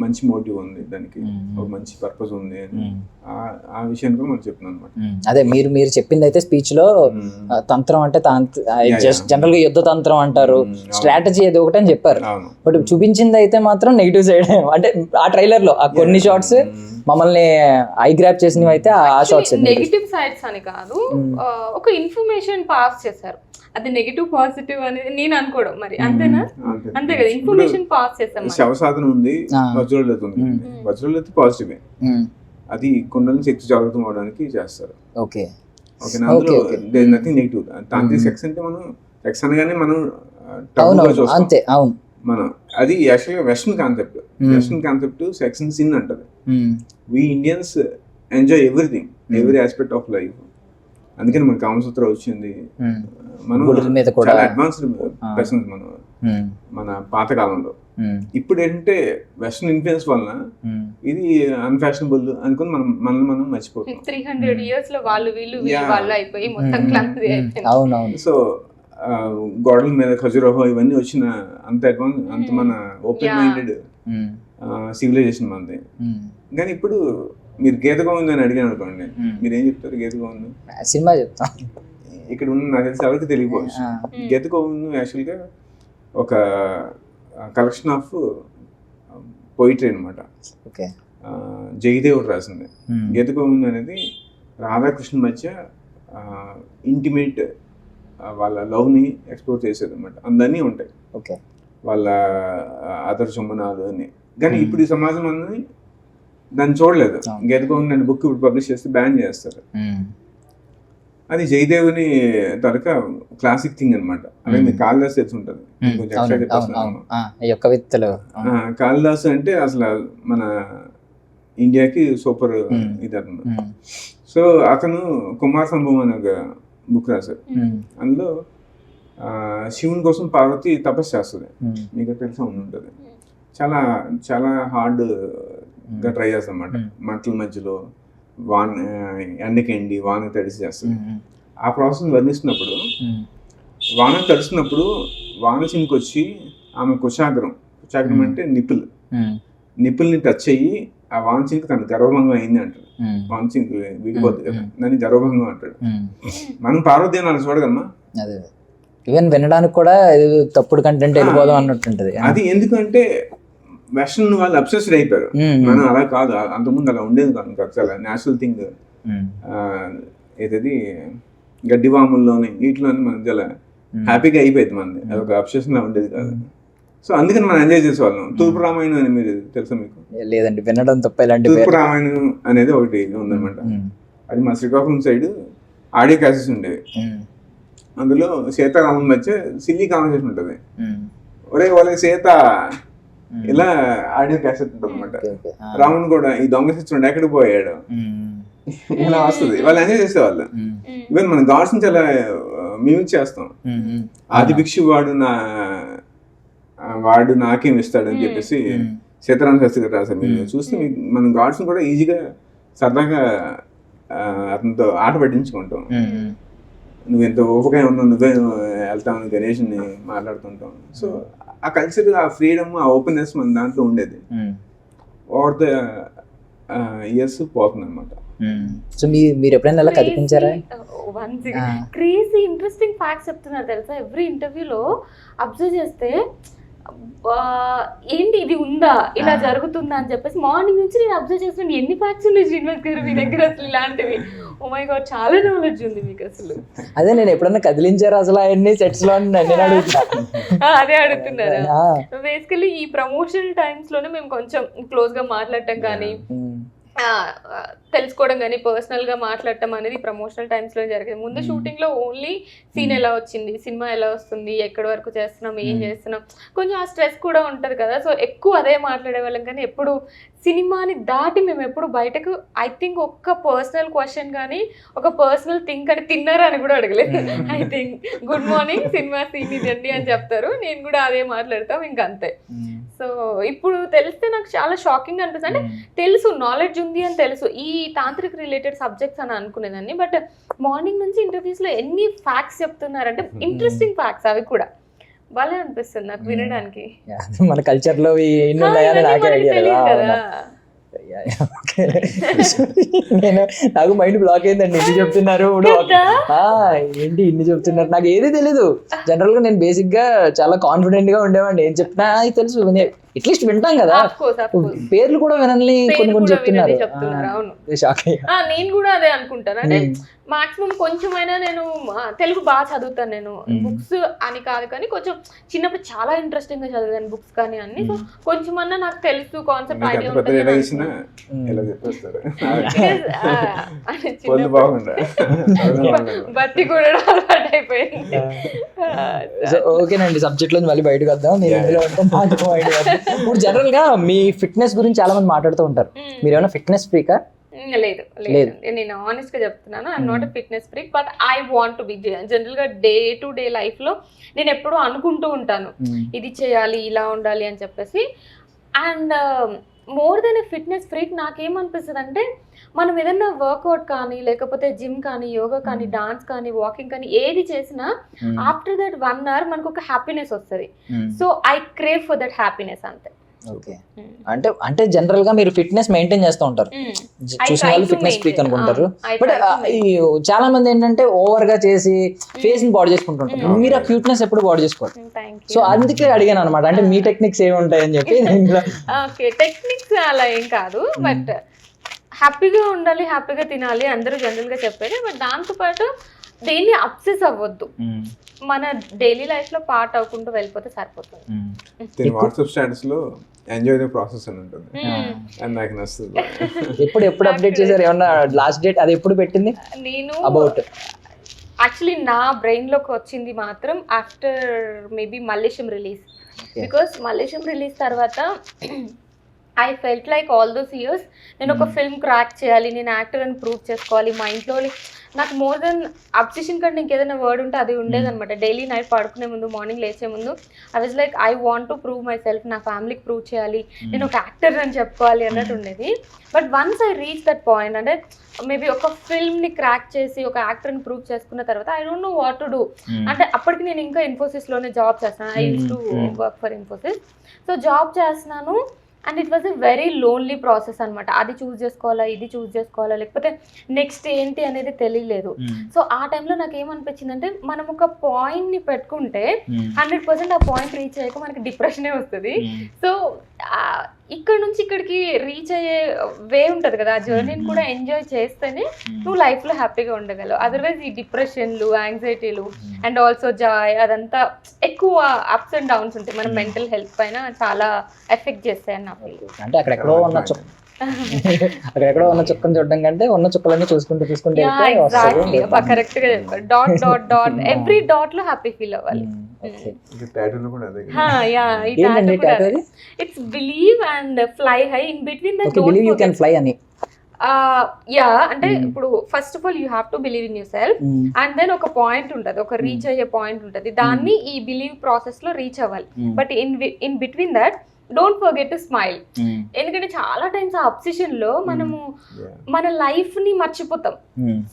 మంచి మోటివ్ ఉంది, దానికి ఒక మంచి పర్పస్ ఉంది అని ఆ విషయాన్ని కూడా మనం చెప్తున్నాం అనమాట. అదే మీరు చెప్పింది అయితే స్పీచ్ లో, తంత్రం అంటే జనరల్ గా యుద్ధ తంత్రం అంటారు, స్ట్రాటజీ ఏదో ఒకటి అని చెప్పారు. బట్ చూపించింది అయితే మాత్రం నెగిటివ్ సైడ్. అంటే ఆ ట్రైలర్ లో ఆ కొన్ని షార్ట్స్ మమ్మల్ని ఐ గ్రాప్ చేసినవి అయితే ఆ షార్ట్స్ నెగిటివ్ సైడ్స్ అని కాదు, ఒక ఇన్ఫర్మేషన్ పాస్ చేశారు, అది నెగిటివ్ పాజిటివ్ అనేది నేను అనుకోవడం. మరి అంతేనా? అంతే కదా, ఇన్ఫర్మేషన్ పాస్ చేస్తాం. శవసాధన ఉంది, వజ్రోల్లత ఉంది. వజ్రోల్లత పాజిటివ్, అది కుండలిని శక్తి జాగృతం అవడానికి చేస్తారు. ఓకే, అందులో నథింగ్ నెగిటివ్. తాంత్రిక సెక్స్ అంటే మనం సెక్స్ అనగానే మనం అంతే, అవును, మనం అది యాక్చువల్గా వెస్టర్న్ కాన్సెప్ట్ సెక్స్ సిన్ అంటది. We Indians enjoy everything, every aspect of life. అందుకని మన కామసూత్ర వచ్చింది. మనం చాలా అడ్వాన్స్డ్ పర్సన్స్ మనం మన పాత కాలంలో. ఇప్పుడు ఏంటంటే వెస్టర్న్ ఇన్ఫ్లుయెన్స్ వలన ఇది అన్ఫ్యాషనబుల్ అనుకుని మనం మర్చిపోతాం. 300 years లో వాళ్ళు అయిపోయి మొత్తం క్లమ్జీ అయిపోయింది. అవునవును. సో గోడల మీద ఖజురోహో ఇవన్నీ వచ్చిన అంత అడ్వాన్స్, అంత మన ఓపెన్ మైండెడ్ సివిలైజేషన్ మనది. కానీ ఇప్పుడు మీరు గీత గోవింద్ అని అడిగాను అనుకోండి, మీరు ఏం చెప్తారు? గీత గోవింద్ సినిమా చెప్తా. ఇక్కడ ఉన్న నాకు తెలిసి ఎవరికి తెలియకపోవచ్చు. గీత గోవింద్ యాక్చువల్గా ఒక కలెక్షన్ ఆఫ్ పోయిటరీ అనమాట. జయదేవుడు రాసింది. గీత గోవిందం అనేది రాధాకృష్ణ మధ్య ఇంటిమేట్ వాళ్ళ లవ్ని ఎక్స్ప్లోర్ చేసేది అనమాట. అందరినీ ఉంటాయి ఓకే వాళ్ళ అదర్ చుంబనాలు అని. కానీ ఇప్పుడు ఈ సమాజం అనేది దాన్ని చూడలేదు. గీత గోవిందం అనే బుక్ ఇప్పుడు పబ్లిష్ చేస్తే బ్యాన్ చేస్తారు. అది జయదేవుని తరక క్లాసిక్ థింగ్ అనమాట. అలాగే మీకు కాళిదాసు తెలిసి ఉంటుంది. కాళిదాసు అంటే అసలు మన ఇండియాకి సూపర్ ఇది అనమాట. సో అతను కుమార సంభవం అనే ఒక బుక్ రాశారు. అందులో శివుని కోసం పార్వతి తపస్సు చేస్తుంది. మీకు తెలిసి ఉంటుంది. చాలా చాలా హార్డ్గా ట్రై చేస్తుంది అన్నమాట. మంటల మధ్యలో ఎండకి వాన తడిసి చేస్తుంది. ఆ ప్రాసెస్ వర్ణిస్తున్నప్పుడు వాన తడిసినప్పుడు వాన చింకి వచ్చి ఆమె కుశాగ్రం అంటే నిప్పుల్ని టచ్ అయ్యి ఆ వాన చింకి తన గర్వభంగం అయింది అంటాడు. వాన చింకి విడిపోద్ది కదా, దాన్ని గర్వభంగం అంటాడు. మనం పార్వతీని అలా చూడగమ్మా. ఈవెన్ వినడానికి కూడా తప్పుడు కంటెంట్ వెళ్ళిపోదాం అన్నట్టుంటది. అది ఎందుకంటే వెస్టర్న్ వాళ్ళు అబ్సెస్డ్ అయిపోయారు. మనం అలా కాదు, అంతకుముందు అలా ఉండేది కాదు. చాలా న్యాచురల్ థింగ్. ఏదది గడ్డివాముల్లోని వీటిలోని మనం చాలా హ్యాపీగా అయిపోయింది. మనది అదొక అబ్సెషన్ లా ఉండేది కాదు. సో అందుకని మనం ఎంజాయ్ చేసేవాళ్ళం. తూర్పు రామాయణం అని మీరు తెలుసా మీకు? లేదండి, వినడం తప్ప. తూర్పు రామాయణం అనేది ఒకటి ఉందన్నమాట. అది మా శ్రీకాకుళం సైడ్ ఆడియో క్యాసెట్స్ ఉండేవి. అందులో సీతారాముల మధ్య సిల్లీ కాన్వర్సేషన్ ఉంటుంది. ఒరే వాళ్ళ సీత ఇలా ఆడియో క్యాసెట్ ఉంటుంది అనమాట. రాముని కూడా ఈ దొంగ శిక్షణ ఎక్కడికి పోయాడు ఇలా వస్తుంది. వాళ్ళు ఎంజాయ్ చేసేవాళ్ళు. ఈవెన్ మన గాడ్స్ నుంచి అలా మేము చేస్తాం. ఆది భిక్షు వాడు నాకేం ఇస్తాడు అని చెప్పేసి సీతారామ శాస్త్రి గారు రాశారు. మీరు చూస్తే మన గాడ్స్ కూడా ఈజీగా సరదాగా అతనితో ఆట పట్టించుకుంటాం. నువ్వు ఎంత ఓపిక ఉన్నావు, నువ్వే వెళ్తావు గణేష్ని మాట్లాడుతుంటాం. సో ఆ కల్చర్, ఆ ఫ్రీడమ్, ఆ ఓపెన్నెస్ మన దాంట్లో ఉండేది. ఓవర్ ద ఇయర్స్ పోతుంది అనమాట. సో మీరు ఎప్పుడైనా అలా కనిపించారా? క్రేజీ ఇంట్రెస్టింగ్ ఫ్యాక్ట్స్ చెప్తున్నారు తెలుసా. ఎవ్రీ ఇంటర్వ్యూలో అబ్జర్వ్ చేస్తే ఏంటి ఇది ఉందా, ఇలా జరుగుతుందా అని చెప్పేసి మార్నింగ్ నుంచి నేను అబ్జర్వ్ చేస్తున్నాను. ఎన్ని ఫ్యాక్ట్స్ ఉన్నాయి శ్రీనివాస్ గారు మీ దగ్గర అసలు ఇలాంటివి? ఓ మై గాడ్, చాలా నాలెడ్జ్ ఉంది మీకు అసలు. అదే నేను ఎప్పుడన్నా కదిలించారు అసలు అవన్నీ సెట్స్ లో అదే అడుగుతున్నారా? బేసికలీ ఈ ప్రమోషన్ టైమ్స్ లోనే మేము కొంచెం క్లోజ్ గా మాట్లాడటం కానీ తెలుసుకోవడం కానీ పర్సనల్ గా మాట్లాడటం అనేది ప్రమోషనల్ టైమ్స్ లో జరిగింది. ముందు షూటింగ్ లో ఓన్లీ సీన్ ఎలా వచ్చింది, సినిమా ఎలా వస్తుంది, ఎక్కడి వరకు చేస్తున్నాం, ఏం చేస్తున్నాం, కొంచెం ఆ స్ట్రెస్ కూడా ఉంటది కదా. సో ఎక్కువ అదే మాట్లాడే వాళ్ళం. కానీ ఎప్పుడు సినిమాని దాటి మేము ఎప్పుడు బయటకు ఐ థింక్ ఒక్క పర్సనల్ క్వశ్చన్ కానీ ఒక పర్సనల్ థింక్ అని తిన్నారా అని కూడా అడగలేదు. I think good morning cinema scene ఇదండి అని చెప్తారు, నేను కూడా అదే మాట్లాడతాం, ఇంకంతే. సో ఇప్పుడు తెలిస్తే నాకు చాలా షాకింగ్ అనిపిస్తుంది. అంటే తెలుసు, నాలెడ్జ్ ఉంది అని తెలుసు ఈ తాంత్రిక రిలేటెడ్ సబ్జెక్ట్స్ అని అనుకునేదాన్ని. బట్ మార్నింగ్ నుంచి ఇంటర్వ్యూస్ లో ఎన్ని ఫ్యాక్ట్స్ చెప్తున్నారంటే ఇంట్రెస్టింగ్ ఫ్యాక్ట్స్, అవి కూడా భలే అనిపిస్తుంది నాకు వినడానికి. మన కల్చర్ లో నాకు మైండ్ బ్లాక్ అయిందండి. ఇన్ని చెప్తున్నారు ఏంటి, ఇన్ని చెప్తున్నారు, నాకు ఏది తెలీదు. జనరల్ గా నేను బేసిక్ గా చాలా కాన్ఫిడెంట్ గా ఉండేవాడిని. ఏం చెప్పినా తెలుసు, అట్లీస్ట్ వింటాం కదా. పేర్లు కూడా వినాలి, కొన్ని కొన్ని చెప్తున్నారు. నేను కూడా అదే అనుకుంటాను. అంటే మాక్సిమం కొంచెమైనా నేను తెలుగు బాగా చదువుతాను. నేను బుక్స్ అని కాదు కానీ కొంచెం చిన్నప్పుడు చాలా ఇంట్రెస్టింగ్ గా చదివాను బుక్స్ కానీ అన్ని. సో కొంచెమన్నా నాకు తెలుసు, కాన్సెప్ట్ ఐడియా ఉంటుంది. బట్టి కూడా అలవాటు అయిపోయింది. ఓకేనండి, సబ్జెక్ట్ లో మళ్ళీ బయటకు వద్దాం. ఇప్పుడు జనరల్ గా మీ ఫిట్నెస్ గురించి చాలా మంది మాట్లాడుతూ ఉంటారు. మీరు ఏమైనా ఫిట్నెస్ ఫ్రీకా? లేదు లేదు, నేను ఆనెస్ట్ గా చెప్తున్నాను. I'm not a fitness freak, but I want to be. General గా డే టు డే లైఫ్ లో నేను ఎప్పుడూ అనుకుంటూ ఉంటాను ఇది చేయాలి, ఇలా ఉండాలి అని చెప్పేసి. And more than a fitness freak నాకేమనిపిస్తుంది అంటే, మనం ఏదైనా వర్కౌట్ కానీ లేకపోతే జిమ్ కానీ యోగా కానీ డాన్స్ కానీ వాకింగ్ కానీ ఏది చేసినా ఆఫ్టర్ దట్ 1 hour మనకు ఒక హ్యాపీనెస్ వస్తుంది. So I crave for that happiness అంతే. ఓకే. అంటే జనరల్ గా మీరు ఫిట్నెస్ మెయింటైన్ చేస్తూ ఉంటారు, చూసిన వాళ్ళు ఫిట్నెస్ ఫ్రీక్ అనుకుంటారు. బట్ ఈ చాలా మంది ఏంటంటే ఓవర్ గా చేసి ఫేస్ ని బాడీ చేసుకుంటుంటారు. మీరు ఆ క్యూట్నెస్ ఎప్పుడు బాడీ చేసుకోవాలి. సో అందుకే అడిగాను అనమాట, అంటే మీ టెక్నిక్స్ ఏమి ఉంటాయని చెప్పి. ఓకే, టెక్నిక్స్ అలా ఏం కాదు, బట్ హ్యాపీగా ఉండాలి, హ్యాపీగా తినాలి అందరూ జనరల్ గా చెప్పేది. బట్ దాంతోపాటు దేన్ని అబ్సెస్ అవ్వద్దు, మన డైలీ లైఫ్ లో పార్ట్ అవ్వకుండా వెళ్ళిపోతే సరిపోతుంది. వాట్సాప్ స్టేటస్ లో ఎంజాయ్ ద ప్రాసెస్ అని ఉంటుంది, అది నాకు నచ్చుతుంది. ఎప్పుడు అప్డేట్ చేశారు, ఏమన్నా లాస్ట్ డేట్ అది ఎప్పుడు పెట్టింది? నేను అబౌట్ యాక్చువల్లీ నా బ్రెయిన్ లోకి వచ్చింది మాత్రం after maybe Mallesham release. Because Mallesham release తర్వాత I felt like all those years నేను ఒక ఫిల్మ్ క్రాక్ చేయాలి, నేను యాక్టర్ అని ప్రూవ్ చేసుకోవాలి. మా ఇంట్లో నాకు మోర్ దెన్ అబ్సెషన్ కంటే ఇంకేదైనా వర్డ్ ఉంటే అది ఉండేదన్నమాట. డైలీ నైట్ పడుకునే ముందు, మార్నింగ్ లేచే ముందు I was like I want to prove my self, నా ఫ్యామిలీకి ప్రూవ్ చేయాలి, నేను ఒక యాక్టర్ అని చెప్పుకోవాలి అన్నట్టు ఉండేది. But once I reach that point, అంటే మేబీ ఒక ఫిల్మ్ని క్రాక్ చేసి ఒక యాక్టర్ని ప్రూవ్ చేసుకున్న తర్వాత I don't know what to do. అంటే అప్పటికి నేను ఇంకా ఇన్ఫోసిస్లోనే జాబ్ చేస్తున్నాను. I use to work for Infosys. So job చేస్తున్నాను and it was a very lonely process అనమాట. అది చూస్ చేసుకోవాలా, ఇది చూస్ చేసుకోవాలా, లేకపోతే నెక్స్ట్ ఏంటి అనేది తెలియలేదు. సో ఆ టైంలో నాకు ఏమనిపించిందంటే, మనం ఒక పాయింట్ని పెట్టుకుంటే 100% ఆ పాయింట్ రీచ్ అయ్యాక మనకి డిప్రెషనే వస్తుంది. సో ఇక్కడ నుంచి ఇక్కడికి రీచ్ అయ్యే వే ఉంటుంది కదా, ఆ జర్నీని కూడా ఎంజాయ్ చేస్తేనే నువ్వు లైఫ్లో హ్యాపీగా ఉండగలవు. అదర్వైజ్ ఈ డిప్రెషన్లు, యాంగ్జైటీలు అండ్ ఆల్సో జాయ్ అదంతా ఎక్కువ అప్స్ అండ్ డౌన్స్ ఉంటాయి, మన మెంటల్ హెల్త్ పైన చాలా ఎఫెక్ట్ చేస్తాయని నా ఫీలింగ్. అంటే అక్కడెక్కడో ఉన్న చుక్కను చూడడం కంటే ఉన్న చుక్కలన్నీ చూసుకుంటూ ఎగ్జాక్ట్లీ కరెక్ట్ గా చెప్పారు. Dot dot dot every dot లో హ్యాపీ ఫీల్ అవ్వాలి. It's believe and fly high in between the believe you can fly అని. అంటే ఇప్పుడు first of all you have to believe in yourself and then ఒక point ఉంటుంది, ఒక reach అయ్యే point ఉంటుంది, దాన్ని ఈ బిలీవ్ ప్రాసెస్ లో రీచ్ అవ్వాలి. But in between that don't forget to smile. ఎందుకంటే చాలా టైమ్స్ ఆ అబ్సెషన్ లో మనము మన లైఫ్ ని మర్చిపోతాం.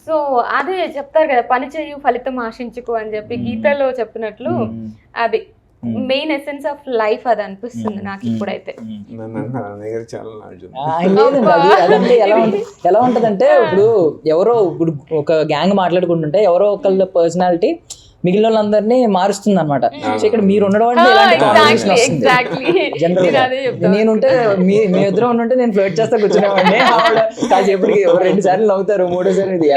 సో అదే చెప్తారు కదా, పని చేయు ఫలితం ఆశించుకో అని చెప్పి గీతలో చెప్పినట్లు, అది మెయిన్ ఎసెన్స్ ఆఫ్ లైఫ్ అది అనిపిస్తుంది నాకు ఇప్పుడైతే. ఎలా ఉంటదంటే, ఇప్పుడు ఒక గ్యాంగ్ మాట్లాడుకుంటుంటే ఎవరో ఒకళ్ళ పర్సనాలిటీ మిగిలిన వాళ్ళందరినీ మారుస్తుంది అనమాట. సో ఇక్కడ మీరు ఉండడం అంటే ఇలాంటి కాంబినేషన్ వస్తుంది జనరల్ గా. నేనుంటే మీ ఇద్దరు ఉంటే నేను ఫ్లర్ట్ చేస్తా కూర్చునేవాడిని, కాసేపటికి 2 సార్లు నవ్వుతారు, 3వ సారి ఇది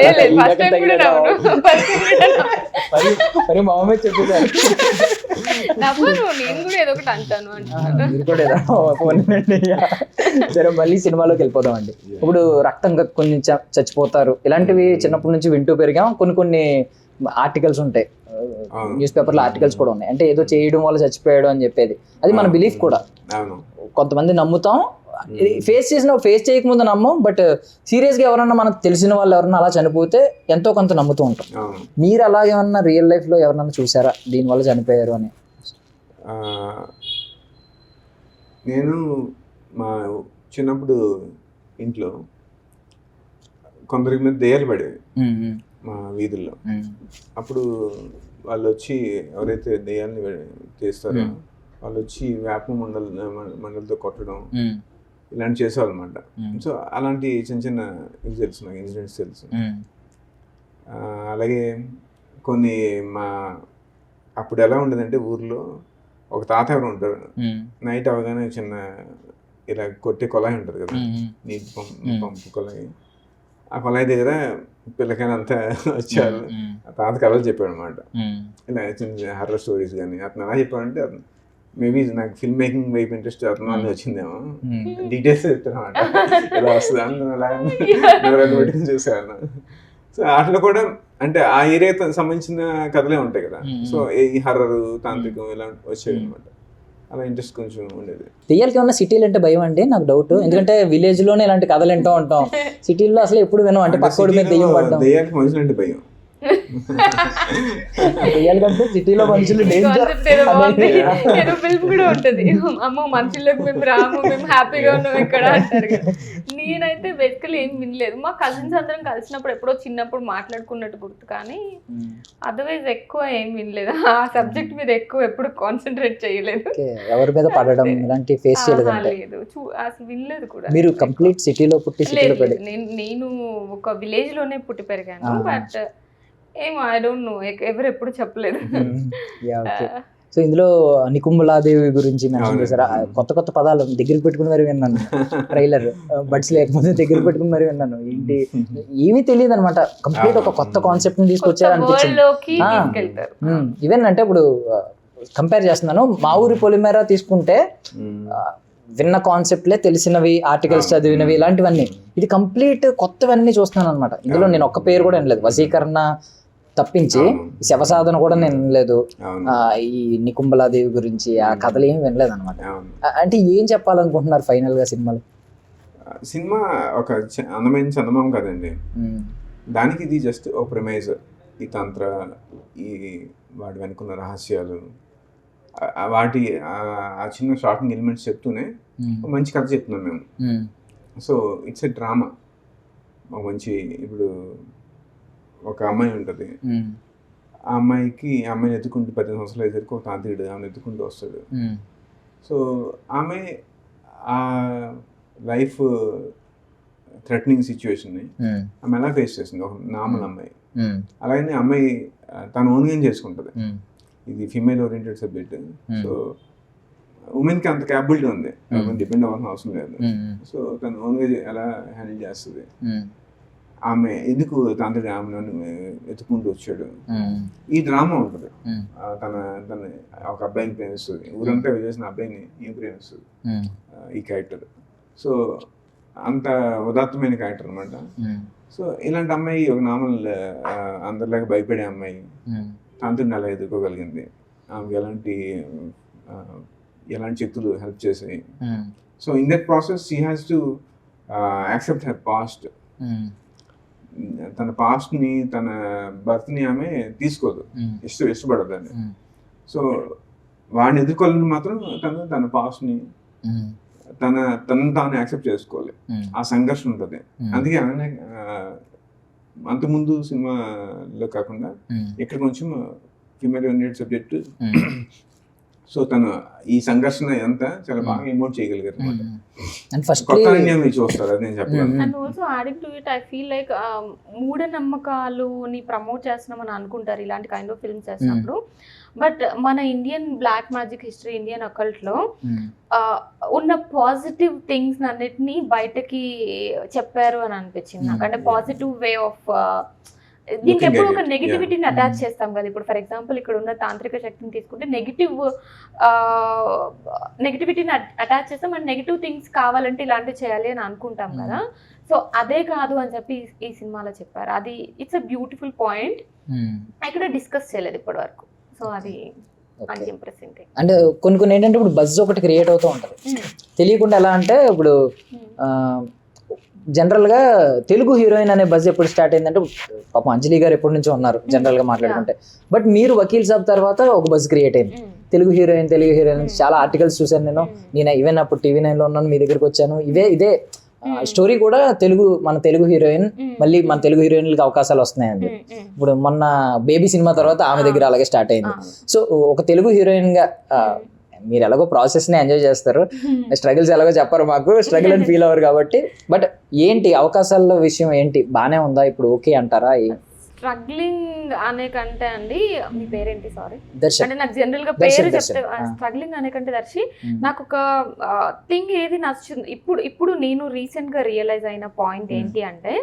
మరి మా అమ్మ చెప్పేసారు మీరు కూడా సరే మళ్ళీ సినిమాలోకి వెళ్ళిపోదాం అండి. ఇప్పుడు రక్తం కొన్ని చచ్చిపోతారు ఇలాంటివి చిన్నప్పటి నుంచి వింటూ పెరిగాం. కొన్ని ఆర్టికల్స్ ఉంటాయి, న్యూస్ పేపర్లో ఆర్టికల్స్ కూడా ఉన్నాయి, అంటే ఏదో చేయడం వల్ల చచ్చిపోయాడు అని చెప్పేది. అది మన బిలీఫ్ కూడా, కొంతమంది నమ్ముతాం, ఫేస్ చేయకముందు నమ్మం. బట్ సీరియస్గా ఎవరన్నా మనకు తెలిసిన వాళ్ళు ఎవరన్నా అలా చనిపోతే ఎంతో కొంత నమ్ముతూ ఉంటాం. మీరు అలాగేమన్నా రియల్ లైఫ్లో ఎవరన్నా చూసారా దీనివల్ల చనిపోయారు అని? నేను మా చిన్నప్పుడు ఇంట్లో కొందరికి మీద దెయ్యాలు పడేవి మా వీధుల్లో. అప్పుడు వాళ్ళు వచ్చి, ఎవరైతే దెయ్యాన్ని తీస్తారో వాళ్ళు వచ్చి వేప మండలతో కొట్టడం ఇలాంటి చేసేవాళ్ళు అనమాట. సో అలాంటి చిన్న చిన్న ఇది తెలుసు నాకు, ఇన్సిడెంట్స్ తెలుసు. అలాగే కొన్ని అప్పుడు ఎలా ఉండేదంటే, ఊర్లో ఒక తాత ఎవరు ఉంటారు, నైట్ అవగానే చిన్న ఇలా కొట్టే కొలాయి ఉంటుంది కదా, నీటి పంపు కొలాయి, ఆ కొలాయి దగ్గర పిల్లకాయలు అంతా వచ్చారు. ఆ తాత కథలు చెప్పాడు అనమాట, ఇలా చిన్న హర్రర్ స్టోరీస్ కానీ. అతను ఎలా చెప్పాడంటే, మేబీ నాకు ఫిల్మ్ మేకింగ్ వైపు ఇంట్రెస్ట్ అతను అని వచ్చిందేమో, డీటెయిల్స్ చెప్తాను అనమాట, ఇలా వస్తుంది అందులో చూసాను. సో అట్లా కూడా అంటే ఆ ఏరియాకి సంబంధించిన కథలే ఉంటాయి కదా. సో ఈ హర్రర్, తాంత్రికం ఇలా వచ్చేది అనమాట. అలా ఇంట్రెస్ట్ కొంచెం ఉండేది. దెయ్యాలకి ఏమన్నా సిటీలు అంటే భయం అండి? నాకు డౌట్, ఎందుకంటే విలేజ్ లోనే ఇలాంటి కథలు వింటూ ఉంటాం, సిటీల్లో అసలు ఎప్పుడు వినం. అంటే పక్కోడి మీద దెయ్యం పడ్డం. దెయ్యాలకి మనుషులు అంటే భయం. రియల్ కంటే సిటీలో మనుషులు డేంజర్ ఏదో ఫిల్మ్ కూడా ఉంటది, అమ్మో మనుషుల్లోకి మేము రాము, మేము హ్యాపీగా ఉన్నాం ఇక్కడ అంటారు కదా. నేనైతే బేసికలీ ఏం వినలేదు. మా కజిన్స్ అందరం కలిసినప్పుడు ఎప్పుడో చిన్నప్పుడు మాట్లాడుకున్నట్టు గుర్తు, కానీ అదర్వైజ్ ఎక్కువ ఏం వినలేదు. ఆ సబ్జెక్ట్ మీద ఎక్కువ ఎప్పుడు కాన్సన్ట్రేట్ చేయలేదు. ఎవరి మీద పడడం ఇలాంటి ఫేస్ చేయలేదు. లేదు, అసలు వినలేదు కూడా. మీరు కంప్లీట్ సిటీలో పుట్టి సిటీలో పెరిగి? నేను ఒక విలేజ్ లోనే పుట్టి పెరిగాను, బట్ ఏమో ఐ డోంట్ నో, ఎవరు ఎప్పుడు చెప్పలేదు. సో ఇందులో నికుంబలాదేవి గురించి మెన్షన్ చేశారు. కొత్త కొత్త పదాలు దగ్గరికి పెట్టుకుని మరి విన్నాను. ట్రైలర్ బడ్స్ లేకపోతే దగ్గర పెట్టుకుని మరి విన్నాను. ఏంటి ఏమీ తెలియదు అనమాట. కంప్లీట్ ఒక కొత్త కాన్సెప్ట్ ని తీసుకొచ్చారు అనిపించింది. ఈవెన్ అంటే ఇప్పుడు కంపేర్ చేస్తున్నాను, మా ఊరి పొలిమేర తీసుకుంటే విన్న కాన్సెప్ట్లే, తెలిసినవి, ఆర్టికల్స్ చదివినవి, ఇలాంటివన్నీ. ఇది కంప్లీట్ కొత్తవన్నీ చూస్తున్నాను అనమాట. ఇందులో నేను ఒక్క పేరు కూడా వినలేదు. వశీకరణ తప్పించి శవసాధన కూడా నేను వినలేదు. ఈ నికుంబలాదేవి గురించి ఆ కథలు ఏమి వినలేదు అనమాట. అంటే ఏం చెప్పాలనుకుంటున్నారు ఫైనల్ గా సినిమాలో? సినిమా ఒక అందమైన చందమామ కదండి, దానికి ఇది జస్ట్ ఒక ప్రిమైజ్. ఈ తంత్ర, ఈ వాటి వెనుకున్న రహస్యాలు, వాటి ఆ చిన్న షాకింగ్ ఎలిమెంట్స్ చెప్తూనే మంచి కథ చెప్తున్నాం మేము. So it's a drama. ఒక మంచి, ఇప్పుడు ఒక అమ్మాయి ఉంటుంది, ఆ అమ్మాయిని ఎత్తుకుంటూ 10 సంవత్సరాలు అయ్యేసరికి ఒక తాంత్రికుడు ఆమెను ఎత్తుకుంటూ వస్తాడు. సో ఆమె ఆ లైఫ్ థ్రెటనింగ్ సిచ్యువేషన్ని ఆమె ఎలా ఫేస్ చేసింది, ఒక నార్మల్ అమ్మాయి. అలాగే అమ్మాయి తన ఓన్గా చేసుకుంటుంది. ఇది ఫీమేల్ ఓరియంటెడ్ సబ్జెక్ట్. సో ఉమెన్కి అంత క్యాపబిలిటీ ఉంది, డిపెండ్ అవ్వాల్సిన అవసరం లేదు. సో తను ఓన్గా ఎలా హ్యాండిల్ చేస్తుంది. ఆమె ఎందుకు తాంత్రిక ఆమెను ఎత్తుకుంటూ వచ్చాడు, ఈ డ్రామా ఉంటుంది. తన ఒక అబ్బాయిని ప్రేమిస్తుంది, ఊరంతా చేసిన అబ్బాయిని ఏం ప్రేమిస్తుంది ఈ క్యారెక్టర్. సో అంత ఉదాత్తమైన క్యారెక్టర్ అనమాట. సో ఇలాంటి అమ్మాయి ఒక నార్మల్ అందరిలాగా భయపడే అమ్మాయి తాంత్రిని అలా ఎదుర్కోగలిగింది. ఆమెకి ఎలాంటి శక్తులు హెల్ప్ చేసాయి. So in that process she has to accept her past. తన పాస్ట్ని, తన బర్త్ని ఆమె తీసుకోదు, ఇష్టపడదు అని. సో వాడిని ఎదుర్కోవాలని మాత్రం తన పాస్ట్ని తనను తాను యాక్సెప్ట్ చేసుకోవాలి. ఆ సంఘర్షణ ఉంటుంది. అందుకే ఆమె అంతకుముందు సినిమాలో కాకుండా ఇక్కడ కొంచెం ఫీమేల్ ఓరియంటెడ్ సబ్జెక్ట్. సో తను ఈ సంఘర్షణ ఎంత చాలా బాగా ఎమోట్ చేయగలిగారు చూస్తారు. అది నేను చెప్పాను. And also adding to it, I feel like మూఢనమ్మకాలుని ప్రమోట్ చేస్తున్నామని అనుకుంటారు ఇలాంటి కైండ్ ఆఫ్ ఫిల్మ్స్ చేసినప్పుడు. బట్ మన Indian black magic history, Indian occult లో ఉన్న పాజిటివ్ థింగ్స్ అన్నిటినీ బయటకి చెప్పారు అని అనిపించింది నాకు. అంటే పాజిటివ్ వే ఆఫ్, దీనికి ఎప్పుడు ఒక నెగిటివిటీని అటాచ్ చేస్తాం కదా. ఇప్పుడు ఫర్ ఎగ్జాంపుల్ ఇక్కడ ఉన్న తాంత్రిక శక్తిని తీసుకుంటే నెగిటివిటీని అటాచ్ చేస్తాం. అండ్ నెగిటివ్ థింగ్స్ కావాలంటే ఇలాంటివి చేయాలి అని అనుకుంటాం కదా. సో అదే కాదు అని చెప్పి ఈ సినిమాలో చెప్పారు. అది ఇట్స్ అ బ్యూటిఫుల్ పాయింట్. ఇక్కడ డిస్కస్ చేయలేదు ఇప్పటి వరకు. సో అది ఇంప్రెసింగ్. అంటే కొన్ని ఏంటంటే ఇప్పుడు బజ్ ఒకటి క్రియేట్ అవుతూ ఉంటుంది తెలియకుండా. ఎలా అంటే ఇప్పుడు జనరల్గా తెలుగు హీరోయిన్ అనే బజ్ ఎప్పుడు స్టార్ట్ అయిందంటే, పాపం అంజలి గారు ఎప్పటి నుంచో ఉన్నారు జనరల్గా మాట్లాడుకుంటే. బట్ మీరు వకీల్ సాబ్ తర్వాత ఒక బజ్ క్రియేట్ అయింది. తెలుగు హీరోయిన్ చాలా ఆర్టికల్స్ చూశాను నేను ఈవెన్ అప్పుడు TV9లో ఉన్నాను, మీ దగ్గరికి వచ్చాను. ఇదే స్టోరీ కూడా మన తెలుగు హీరోయిన్, మళ్ళీ మన తెలుగు హీరోయిన్లకి అవకాశాలు వస్తున్నాయండి. ఇప్పుడు మొన్న బేబీ సినిమా తర్వాత ఆమె దగ్గర అలాగే స్టార్ట్ అయింది. సో ఒక తెలుగు హీరోయిన్ గా మీరు ఎలాగో ప్రాసెస్ ని ఎంజాయ్ చేస్తారు, స్ట్రగుల్స్ ఎలాగో చెప్పరు మాకు, స్ట్రగుల్ అని ఫీల్ అవ్వరు కాబట్టి. బట్ ఏంటి అవకాశాల విషయం ఏంటి, బానే ఉందా ఇప్పుడు, ఓకే అంటారా? స్ట్రగ్లింగ్ అనే కంటే అండి, మీ పేరేంటి? సారీ, దర్శన్. అంటే నాకు జనరల్ గా పేరు చెప్తే స్ట్రగ్లింగ్ అనే కంటే దర్శి, నాకు ఒక థింగ్ ఏది నచ్చుంది ఇప్పుడు నేను రీసెంట్ గా రియలైజ్ అయిన పాయింట్ ఏంటి అంటే,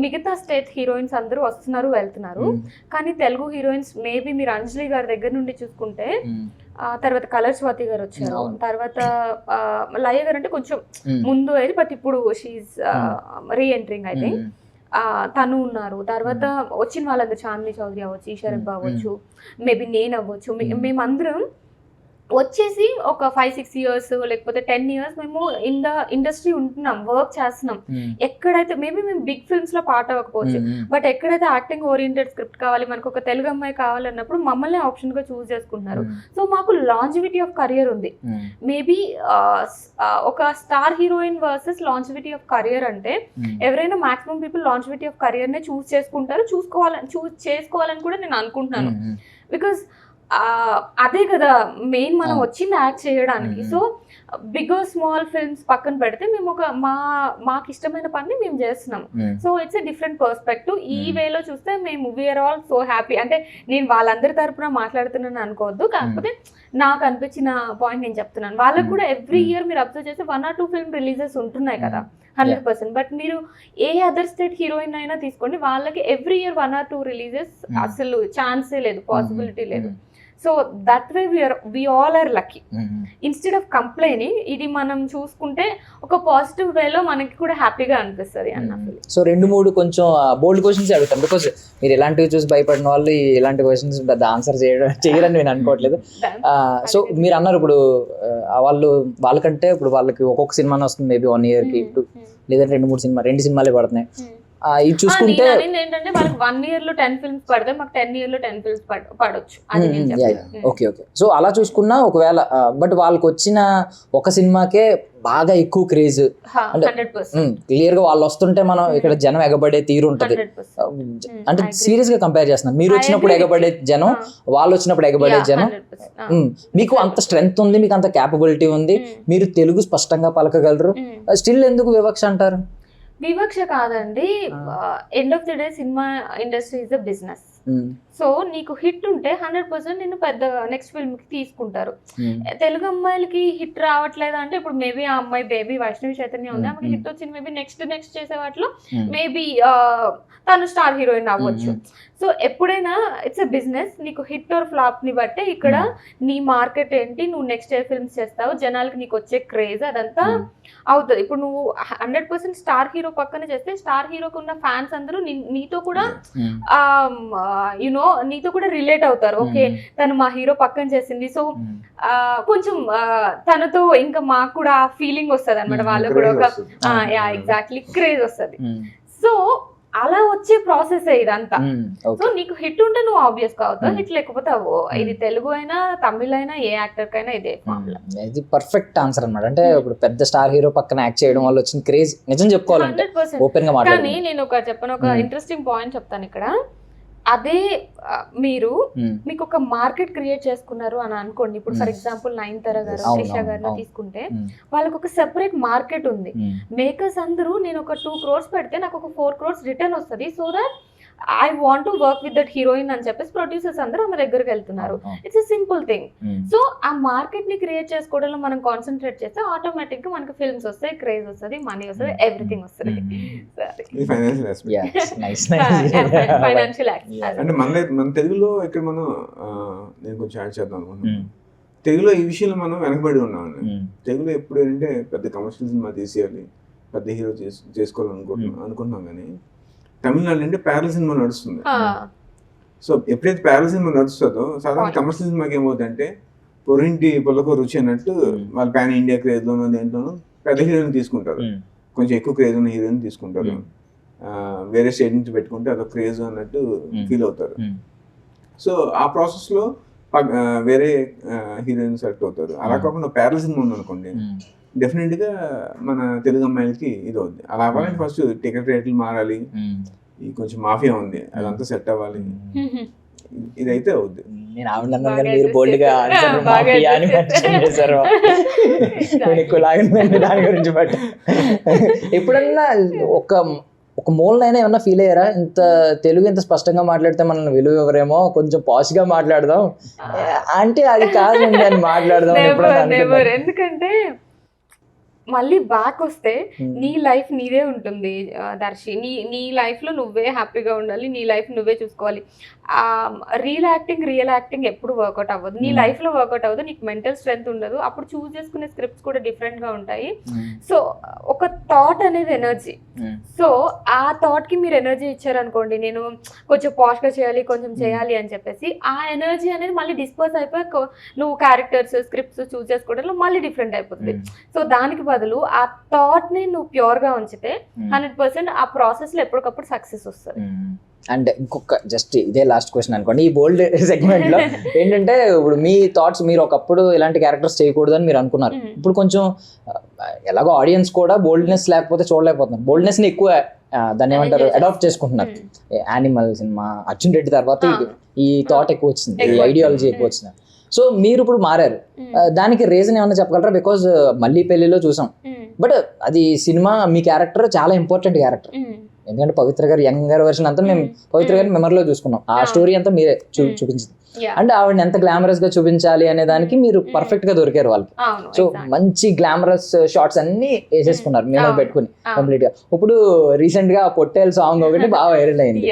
మిగతా స్టేట్ హీరోయిన్స్ అందరూ వస్తున్నారు వెళ్తున్నారు, కానీ తెలుగు హీరోయిన్స్ మేబీ మీరు అంజలి గారి దగ్గర నుండి చూసుకుంటే, తర్వాత కలర్ స్వాతి గారు వచ్చారు, తర్వాత లయ గారు అంటే కొంచెం ముందు అయ్యి, బట్ ఇప్పుడు షీఈ్ రీఎంట్రింగ్ ఐ థింక్, తను ఉన్నారు. తర్వాత వచ్చిన వాళ్ళందరూ చాందిని చౌదరి అవ్వచ్చు, ఈశ్వరబ్బ అవ్వచ్చు, మేబీ నేను అవ్వచ్చు, మేమందరం వచ్చేసి ఒక 5-6 years లేకపోతే 10 years మేము ఇన్ ద ఇండస్ట్రీ ఉంటున్నాం, వర్క్ చేస్తున్నాం. ఎక్కడైతే మేబీ మేము బిగ్ ఫిల్మ్స్ లో పార్ట్ అవ్వకపోవచ్చు, బట్ ఎక్కడైతే యాక్టింగ్ ఓరియంటెడ్ స్క్రిప్ట్ కావాలి, మనకు ఒక తెలుగు అమ్మాయి కావాలన్నప్పుడు మమ్మల్ని ఆప్షన్ గా చూస్ చేసుకుంటున్నారు. సో మాకు లాంజివిటీ ఆఫ్ కెరియర్ ఉంది. మేబీ ఒక star heroine versus longevity of career అంటే ఎవరైనా maximum people longevity of career నే చూస్ చేసుకుంటారు, చూస్ చేసుకోవాలని కూడా నేను అనుకుంటున్నాను. బికాస్ అదే కదా మెయిన్ మనం వచ్చింది యాక్ట్ చేయడానికి. సో బిగ్ స్మాల్ ఫిల్మ్స్ పక్కన పెడితే మేము ఒక మాకు ఇష్టమైన పని మేము చేస్తున్నాం. So it's a different perspective. ఈ వేలో చూస్తే మేము వీఆర్ ఆల్ సో హ్యాపీ. అంటే నేను వాళ్ళందరి తరపున మాట్లాడుతున్నాను అనుకోవద్దు, కాకపోతే నాకు అనిపించిన పాయింట్ నేను చెప్తున్నాను. వాళ్ళకు కూడా ఎవ్రీ ఇయర్ మీరు అబ్జర్వ్ చేస్తే 1 or 2 ఫిల్మ్ రిలీజెస్ ఉంటున్నాయి కదా 100%. బట్ మీరు ఏ అదర్ స్టేట్ హీరోయిన్ అయినా తీసుకోండి, వాళ్ళకి ఎవ్రీ ఇయర్ 1 or 2 రిలీజెస్ అసలు ఛాన్సే లేదు, పాసిబిలిటీ లేదు. So that way we all are lucky. Instead of complaining, ఇది మనం చూసుకుంటే ఒక పాజిటివ్ వేలో మనకి కూడా హ్యాపీగా అనిపిస్తుంది అన్న. సో 2-3 కొంచెం బోల్డ్ క్వశ్చన్స్ అడుగుతాను, బికాస్ మీరు ఇలాంటివి చూసి భయపడిన వాళ్ళు ఇలాంటి క్వశ్చన్స్ పెద్ద ఆన్సర్ చేయరని నేను అనుకోవట్లేదు. సో మీరు అన్నారు ఇప్పుడు వాళ్ళకంటే ఇప్పుడు వాళ్ళకి ఒక్కొక్క సినిమా వస్తుంది, మేబీ 1 year కి, లేదంటే 2 సినిమాలే పడుతున్నాయి. ఇది చూసుకుంటే ఏంటంటే వాళ్ళకి 1 year లో 10 ఫిల్మ్స్ పడితే మాకు 10 year లో 10 ఫిల్మ్స్ పడొచ్చు. ఓకే. సో అలా చూసుకున్నా ఒకవేళ బట్ వాళ్ళకి వచ్చిన ఒక సినిమాకే బాగా ఎక్కువ క్రేజ్, క్లియర్ గా వాళ్ళు వస్తుంటే మనం ఇక్కడ జనం ఎగబడే తీరు ఉంటది. అంటే సీరియస్ గా కంపేర్ చేస్తున్నాం, మీరు వచ్చినప్పుడు ఎగబడే జనం, వాళ్ళు వచ్చినప్పుడు ఎగబడే జనం. మీకు అంత స్ట్రెంగ్త్ ఉంది, మీకు అంత క్యాపబిలిటీ ఉంది, మీరు తెలుగు స్పష్టంగా పలకగలరు, స్టిల్ ఎందుకు వివక్ష అంటారు? వివక్ష కాదండి. End of the day cinema industry is a business. So నీకు హిట్ ఉంటే 100% నిన్ను పెద్ద నెక్స్ట్ ఫిల్మ్ కి తీసుకుంటారు. తెలుగు అమ్మాయిలకి హిట్ రావట్లేదు అంటే ఇప్పుడు మేబీ ఆ అమ్మాయి బేబీ వైష్ణవి చైతన్య ఉంది, ఆమెకి హిట్ వచ్చింది, మేబీ నెక్స్ట్ చేసే వాటిలో మేబీ తను స్టార్ హీరోయిన్ అవ్వచ్చు. సో ఎప్పుడైనా ఇట్స్ ఎ బిజినెస్. నీకు హిట్ ఆర్ ఫ్లాప్ ని బట్టే ఇక్కడ నీ మార్కెట్ ఏంటి, నువ్వు నెక్స్ట్ ఏ ఫిల్మ్స్ చేస్తావు, జనాలకి నీకు వచ్చే క్రేజ్ అదంతా అవుతుంది. ఇప్పుడు నువ్వు 100% స్టార్ హీరో పక్కన చేస్తే స్టార్ హీరోకి ఉన్న ఫ్యాన్స్ అందరూ నీతో కూడా యునో నీతో కూడా రిలేట్ అవుతారు. ఓకే తను మా హీరో పక్కన చేసింది, సో కొంచెం తనతో ఇంకా మాకు కూడా ఫీలింగ్ వస్తుంది అనమాట, వాళ్ళకు కూడా ఒక ఎగ్జాక్ట్లీ క్రేజ్ వస్తుంది. సో అలా వచ్చే ప్రాసెస్ ఇదంతా. సో నీకు హిట్ ఉంటే నువ్వు ఆబ్వియస్ గా అవుతావు, హిట్ లేకపోతే అవ్వు. ఇది తెలుగు అయినా తమిళ అయినా ఏ యాక్టర్ కైనా ఇదే ఫార్ములా. ఇది పర్ఫెక్ట్ ఆన్సర్ అన్నమాట. అంటే ఇప్పుడు పెద్ద స్టార్ హీరో పక్కన యాక్ట్ చేయడం వల్ల వచ్చిన క్రేజ్ నిజం చెప్పుకోవాలంటే 100%. కానీ నేను ఒక ఇంట్రెస్టింగ్ పాయింట్ చెప్తాను ఇక్కడ. అదే మీకు ఒక మార్కెట్ క్రియేట్ చేసుకున్నారు అని అనుకోండి. ఇప్పుడు ఫర్ ఎగ్జాంపుల్ నయనతార గారు, త్రిష గారిని తీసుకుంటే వాళ్ళకి ఒక సెపరేట్ మార్కెట్ ఉంది. మేకర్స్ అందరూ నేను ఒక 2 crores పెడితే నాకు ఒక 4 crores రిటర్న్ వస్తుంది, so that I want to work with that heroine అని చెప్పేసి ప్రొడ్యూసర్స్ అందరూ ఆమె దగ్గరికి వెళ్తున్నారు. It's a simple thing. So ఆ మార్కెట్ ని క్రియేట్ చేసుకోవడంలో మనం కాన్సన్ట్రేట్ చేస్తే ఆటోమేటిక్ గా మనకి ఫిల్మ్స్ వస్తాయి, క్రేజ్ వస్తుంది, మనీ వస్తుంది, ఎవ్రీథింగ్ వస్తుంది. ఫైనాన్షియల్ అంటే మన తెలుగులో ఇక్కడ మనం నేను కొంచెం యాడ్ చేద్దాం అనుకుంటున్నాను. తెలుగులో ఈ విషయంలో మనం వెనకబడి ఉన్నామండి. తెలుగులో ఎప్పుడు ఏంటంటే పెద్ద కమర్షియల్ సినిమా తీసేయాలి, పెద్ద హీరో అనుకుంటున్నాం. కానీ తమిళనాడు అంటే ప్యారల్ సినిమా నడుస్తుంది. సో ఎప్పుడైతే ప్యారల్ సినిమా నడుస్తుందో సాధారణ కమర్షియల్ సినిమాకి ఏమవుతుందంటే పొరింటి పొలకు రుచి అన్నట్టు వాళ్ళు పాన్ ఇండియా క్రేజ్ లోనో దేంట్లోనో పెద్ద హీరోయిన్ తీసుకుంటారు, కొంచెం ఎక్కువ క్రేజ్ ఉన్న హీరోయిన్ తీసుకుంటారు, వేరే స్టేట్ నుంచి పెట్టుకుంటే అదొక క్రేజ్ అన్నట్టు ఫీల్ అవుతారు. సో ఆ ప్రాసెస్ లో వేరే హీరోయిన్ సెలెక్ట్ అవుతారు. అలా కాకుండా ప్యారల్ సినిమా ఉందనుకోండి, డెఫినెట్ గా మన తెలుగు అమ్మాయిలకి ఇది అవుద్ది. అలా అవ్వాలంటే ఫస్ట్ టికెట్ రేట్లు మారాలి, ఈ కొంచెం మాఫియా ఉంది అదంతా సెట్ అవ్వాలి, ఇదైతే అవుద్ది. నేను మీరు బోల్డ్ గా మాఫియా అని మెన్షన్ చేశారు, దాని గురించి. బట్ ఎప్పుడన్నా ఒక మూలనైనా ఏమన్నా ఫీల్ అయ్యారా, ఇంత తెలుగు ఇంత స్పష్టంగా మాట్లాడితే మనల్ని విలువ ఎవరేమో, కొంచెం పాష్ గా మాట్లాడదాం అంటే అది కాదండి అని మాట్లాడదాం? ఎందుకంటే మళ్ళీ బ్యాక్ వస్తే నీ లైఫ్ నీదే ఉంటుంది దర్శి, నీ లైఫ్లో నువ్వే హ్యాపీగా ఉండాలి, నీ లైఫ్ నువ్వే చూసుకోవాలి. రియల్ యాక్టింగ్ ఎప్పుడు వర్కౌట్ అవ్వదు, నీ లైఫ్లో వర్కౌట్ అవ్వదు, నీకు మెంటల్ స్ట్రెంత్ ఉండదు, అప్పుడు చూస్ చేసుకునే స్క్రిప్ట్స్ కూడా డిఫరెంట్గా ఉంటాయి. సో ఒక థాట్ అనేది ఎనర్జీ, సో ఆ థాట్కి మీరు ఎనర్జీ ఇచ్చారనుకోండి, నేను కొంచెం పాష్గా చేయాలి, కొంచెం చేయాలి అని చెప్పేసి ఆ ఎనర్జీ అనేది మళ్ళీ డిస్పోజ్ అయిపోయి నువ్వు క్యారెక్టర్స్ స్క్రిప్ట్స్ చూస్ చేసుకోవడంలో మళ్ళీ డిఫరెంట్ అయిపోతుంది. సో దానికి బదులు ఆ థాట్ని నువ్వు ప్యూర్గా ఉంచితే 100% ఆ ప్రాసెస్లో ఎప్పటికప్పుడు సక్సెస్ వస్తుంది. అండ్ ఇంకొక జస్ట్ ఇదే లాస్ట్ క్వశ్చన్ అనుకోండి, ఈ బోల్డ్ సెగ్మెంట్ లో ఏంటంటే ఇప్పుడు మీ థాట్స్, మీరు ఒకప్పుడు ఇలాంటి క్యారెక్టర్స్ చేయకూడదు అని మీరు అనుకున్నారు, ఇప్పుడు కొంచెం ఎలాగో ఆడియన్స్ కూడా బోల్డ్నెస్ లేకపోతే చూడలేకపోతున్నారు, బోల్డ్నెస్ ని ఎక్కువ దాన్ని ఏమంటారు అడాప్ట్ చేసుకుంటున్నారు. యానిమల్ సినిమా, అర్జున్ రెడ్డి తర్వాత ఈ థాట్ ఎక్కువ వచ్చింది, ఈ ఐడియాలజీ ఎక్కువ వచ్చింది. సో మీరు ఇప్పుడు మారారు, దానికి రీజన్ ఏమన్నా చెప్పగలరా? బికాజ్ మళ్ళీ పెళ్లిలో చూసాం, బట్ అది సినిమా మీ క్యారెక్టర్ చాలా ఇంపార్టెంట్ క్యారెక్టర్, ఎందుకంటే పవిత్ర గారు యంగ్ గారి వర్షన్ అంతా మేము పవిత్ర గారి మెమరీలో చూసుకున్నాం, ఆ స్టోరీ అంతా మీరే చూపించింది. అంటే ఆవిడని ఎంత గ్లామరస్ గా చూపించాలి అనే దానికి మీరు పర్ఫెక్ట్ గా దొరికారు వాళ్ళకి. సో మంచి గ్లామరస్ షార్ట్స్ అన్ని వేసేసుకున్నారు మేము పెట్టుకుని కంప్లీట్ గా. ఇప్పుడు రీసెంట్ గా పొట్టేల్ సాంగ్ ఒకటి బాగా వైరల్ అయింది.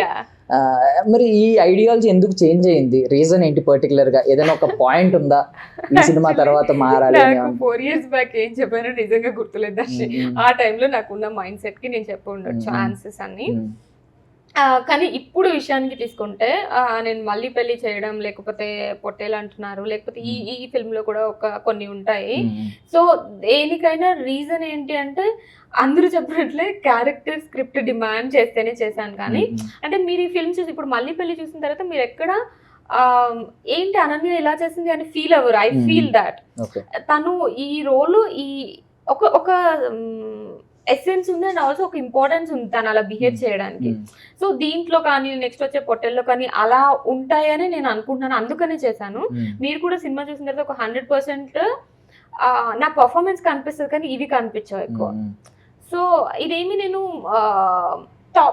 మరి ఈ ఐడియాలజీ ఎందుకు చేంజ్ అయింది? రీజన్ ఏంటి పర్టికులర్ గా? ఏదైనా ఒక పాయింట్ ఉందా ఈ సినిమా తర్వాత మారాలి? 4 years బ్యాక్ ఏం చెప్పానో నిజంగా గుర్తులేదు. ఆ టైంలో నాకున్న మైండ్ సెట్ కి నేను చెప్పి ఉండొచ్చు ఆన్సర్స్ అన్ని. కానీ ఇప్పుడు విషయానికి తీసుకుంటే నేను మళ్ళీ పెళ్లి చేయడం, లేకపోతే పొట్టేలు అంటున్నారు, లేకపోతే ఈ ఫిల్మ్లో కూడా కొన్ని ఉంటాయి. సో దేనికైనా రీజన్ ఏంటి అంటే అందరూ చెప్పినట్లే క్యారెక్టర్ స్క్రిప్ట్ డిమాండ్ చేస్తేనే చేశాను. కానీ అంటే మీరు ఈ ఫిల్మ్ చూసి ఇప్పుడు మళ్ళీ పెళ్లి చూసిన తర్వాత మీరు ఎక్కడ ఏంటి అనన్య ఇలా చేసింది అని ఫీల్ అవ్వరు. ఐ ఫీల్ దాట్ తను ఈ రోల్ ఈ ఒక ఎసెన్స్ ఉంది అండ్ ఆల్సో ఒక ఇంపార్టెన్స్ ఉంది తను అలా బిహేవ్ చేయడానికి. సో దీంట్లో కానీ నెక్స్ట్ వచ్చే పొట్టెల్లో కానీ అలా ఉంటాయని నేను అనుకుంటున్నాను, అందుకనే చేశాను. మీరు కూడా సినిమా చూసిన తర్వాత ఒక 100% నా పర్ఫార్మెన్స్ కనిపిస్తుంది కానీ ఇవి కనిపించవు ఎక్కువ. సో ఇదేమి నేను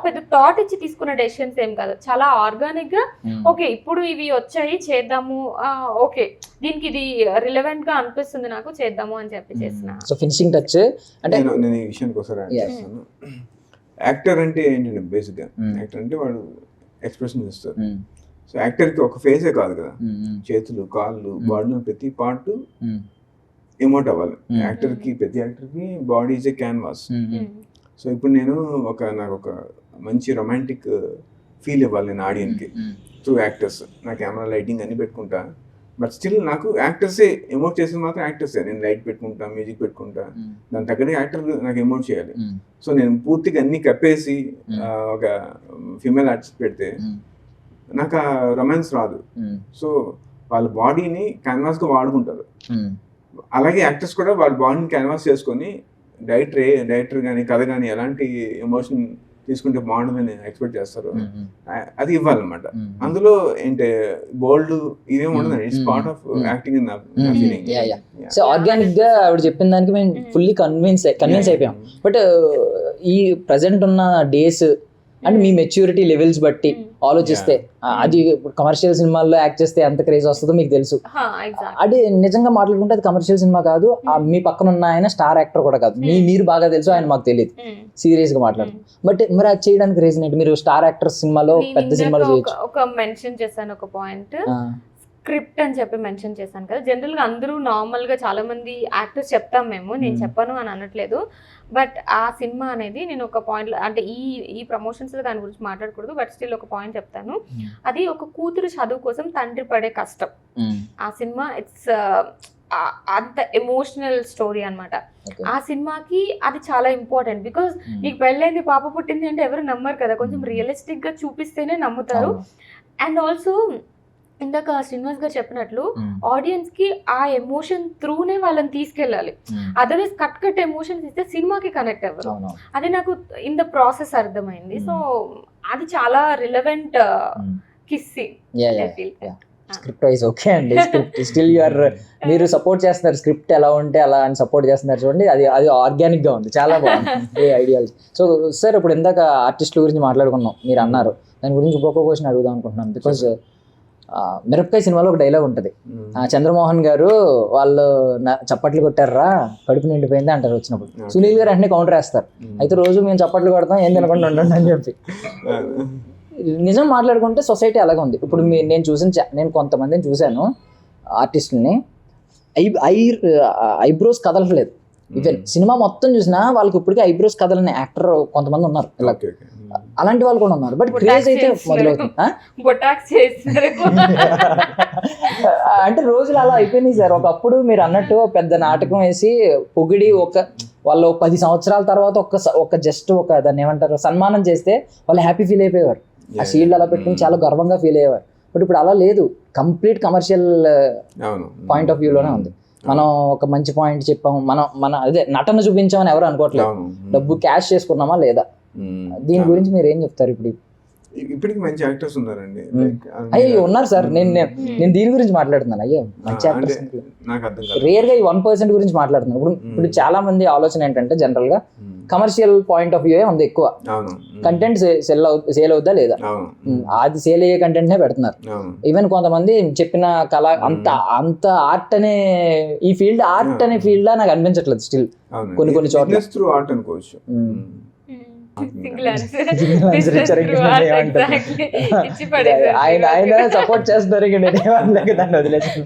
పెద్ద థాట్ ఇచ్చి తీసుకున్న డెసిషన్స్ ఏం కాదు, చాలా ఆర్గానిక్ గా ఓకే ఇప్పుడు ఇవి వచ్చాయి చేద్దాము, ఓకే దీనికి ఇది రిలవెంట్ గా అనిపిస్తుంది నాకు, చేద్దాము అని చెప్పి చేసిన. సో ఫినిషింగ్ టచ్ అంటే నేను ఈ విషయానికి ఒకసారి యాక్టర్ అంటే ఏంటంటే బేసిక్ గా యాక్టర్ అంటే వాడు ఎక్స్ప్రెషన్ ఇస్తారు. సో యాక్టర్ కి ఒక ఫేసే కాదు కదా, చేతులు కాళ్ళు బాడీలో ప్రతి పార్ట్ ఎమోట్ అవ్వాలి. యాక్టర్ కి ప్రతి యాక్టర్ కి body is a canvas. So ఇప్పుడు నేను నాకు ఒక మంచి రొమాంటిక్ ఫీల్ ఇవ్వాలి నేను ఆడియన్కి త్రూ యాక్టర్స్. నా కెమెరా లైటింగ్ అన్ని పెట్టుకుంటా, బట్ స్టిల్ నాకు యాక్టర్సే ఎమోట్ చేసేది మాత్రం యాక్టర్సే. నేను లైట్ పెట్టుకుంటా, మ్యూజిక్ పెట్టుకుంటా, దాని తగ్గట్టు యాక్టర్ నాకు ఎమోట్ చేయాలి. సో నేను పూర్తిగా అన్ని కప్పేసి ఒక ఫీమేల్ ఆర్టిస్ట్ పెడితే నాకు ఆ రొమాన్స్ రాదు. సో వాళ్ళ బాడీని క్యాన్వాస్గా వాడుకుంటారు. అలాగే యాక్టర్స్ కూడా వాళ్ళ బాడీని క్యాన్వాస్ చేసుకొని డైరెక్టర్ కానీ కథ కానీ ఎలాంటి ఎమోషన్ తీసుకుంటే బాగుంటుందని ఎక్స్పెక్ట్ చేస్తారు, అది ఇవ్వాలన్నమాట. అందులో ఏంటి బోల్డ్ ఇవేమి ఉండదు, it's part of acting in నా ఫీలింగ్. సో ఆర్గానిక్ గా ఆవిడ చెప్పిన దానికి మేము ఫుల్లీ కన్విన్స్ అయిపోయాం. బట్ ఈ ప్రజెంట్ ఉన్న days and me maturity levels బట్టి ఆలోచిస్తే అది కమర్షియల్ సినిమాల్లో యాక్ట్ చేస్తే ఎంత క్రేజ్ వస్తుందో మీకు తెలుసు. అది నిజంగా మాట్లాడుకుంటే అది కమర్షియల్ సినిమా కాదు, మీ పక్కన ఉన్న ఆయన స్టార్ యాక్టర్ కూడా కాదు, మీరు బాగా తెలుసు, ఆయన మాకు తెలియదు, సీరియస్ గా మాట్లాడుతుంది. బట్ మరి అది చేయడానికి రీజన్ ఏంటి? మీరు స్టార్ యాక్టర్ సినిమాలో పెద్ద సినిమాలో చేయొచ్చు. ఒక మెన్షన్ చేశాను ఒక పాయింట్, స్క్రిప్ట్ అని చెప్పి మెన్షన్ చేశాను కదా. జనరల్గా అందరూ నార్మల్గా చాలా మంది యాక్టర్స్ చెప్తాం మేము, నేను చెప్పను అని అనట్లేదు. బట్ ఆ సినిమా అనేది నేను ఒక పాయింట్ అంటే ఈ ప్రమోషన్స్లో దాని గురించి మాట్లాడకూడదు, బట్ స్టిల్ ఒక పాయింట్ చెప్తాను. అది ఒక కూతురు చదువు కోసం తండ్రి పడే కష్టం. ఆ సినిమా ఇట్స్ అంత ఎమోషనల్ స్టోరీ అనమాట. ఆ సినిమాకి అది చాలా ఇంపార్టెంట్. బికాజ్ నీకు పెళ్ళైంది పాప పుట్టింది అంటే ఎవరు నమ్మరు కదా, కొంచెం రియలిస్టిక్ గా చూపిస్తేనే నమ్ముతారు. అండ్ ఆల్సో ఇందాక శ్రీనివాస్ గారు చెప్పినట్లు ఆడియన్స్ కి ఆ ఎమోషన్ త్రూనే వాళ్ళని తీసుకెళ్ళాలి. అదర్వైజ్ కట్ ఎమోషన్స్ ఇస్తే సినిమాకి కనెక్ట్ అవ్వరు. అది నాకు ఇన్ ద ప్రాసెస్ అర్థమైంది. సో అది చాలా relevant kissing. Script wise okay అండి, స్క్రిప్ట్ స్టిల్ యూఆర్ మీరు సపోర్ట్ చేస్తున్నారు, స్క్రిప్ట్ ఎలా ఉంటే అలా అని సపోర్ట్ చేస్తున్నారు చూడండి, అది ఆర్గానిక్ గా ఉంది, చాలా బాగుంది ఐడియాలజీ. సో సార్ ఇప్పుడు ఇందాక ఆర్టిస్టుల గురించి మాట్లాడుకున్నాం, మీరు అన్నారు, దాని గురించి ఇంకొక క్వశ్చన్ అడుగుదాం అనుకుంటున్నాను. బికాజ్ మిరపకాయ సినిమాలో ఒక డైలాగ్ ఉంటుంది, చంద్రమోహన్ గారు వాళ్ళు చప్పట్లు కొట్టారా కడుపు నిండిపోయింది అంటారు వచ్చినప్పుడు, సునీల్ గారు వెంటనే కౌంటర్ వేస్తారు, అయితే రోజు మేము చప్పట్లు కొడతాం ఏం తినకుండా ఉండండి అని చెప్పి. నిజం మాట్లాడుకుంటే సొసైటీ అలాగే ఉంది. ఇప్పుడు నేను కొంతమందిని చూశాను ఆర్టిస్టులని, ఐబ్రోస్ కదలట్లేదు. ఈవెన్ సినిమా మొత్తం చూసినా వాళ్ళకి ఇప్పటికీ ఐబ్రోస్ కదలని యాక్టర్ కొంతమంది ఉన్నారు, ఇలా అలాంటి వాళ్ళు కూడా ఉన్నారు. బట్ క్రేజ్ అయితే మొదలవుతుంది. అంటే రోజులు అలా అయిపోయినాయి సార్. ఒకప్పుడు మీరు అన్నట్టు పెద్ద నాటకం వేసి పొగిడి వాళ్ళు 10 సంవత్సరాల తర్వాత ఒక దాన్ని ఏమంటారు సన్మానం చేస్తే వాళ్ళు హ్యాపీ ఫీల్ అయిపోయేవారు, ఆ షీల్డ్ అలా పెట్టుకుని చాలా గర్వంగా ఫీల్ అయ్యేవారు. బట్ ఇప్పుడు అలా లేదు, కంప్లీట్ కమర్షియల్ పాయింట్ ఆఫ్ వ్యూలోనే ఉంది. మనం ఒక మంచి పాయింట్ చెప్పాము, మన అదే నటన చూపించామని ఎవరు అనుకోవట్లేదు, డబ్బు క్యాష్ చేసుకున్నామా లేదా. దీని గురించి మీరు ఏం చెప్తారు? ఇప్పటికి మంచి యాక్టర్స్ ఉన్నారండి. అయ్యో ఉన్నారు సార్, నేను దీని గురించి మాట్లాడుతున్నాను. అయ్యో మంచి యాక్టర్స్ రేర్ గా ఈ 1% గురించి మాట్లాడుతున్నాను. ఇప్పుడు చాలా మంది ఆలోచన ఏంటంటే జనరల్ గా కమర్షియల్ పాయింట్ ఆఫ్ వ్యూ ఉంది ఎక్కువ, కంటెంట్ సేల్ అవుద్దా లేదా, అది సేల్ అయ్యే కంటెంట్ నే పెడుతున్నారు. ఈవెన్ కొంతమంది చెప్పిన కళ అంత ఆర్ట్ అనే ఈ ఫీల్డ్ ఆర్ట్ అనే ఫీల్డ్ లా నాకు అనిపించట్లేదు స్టిల్ కొన్ని చోట్ల ఆర్ట్ అనుకోవచ్చు. ఆయన సపోర్ట్ చేస్తారు, దాన్ని వదిలేసి.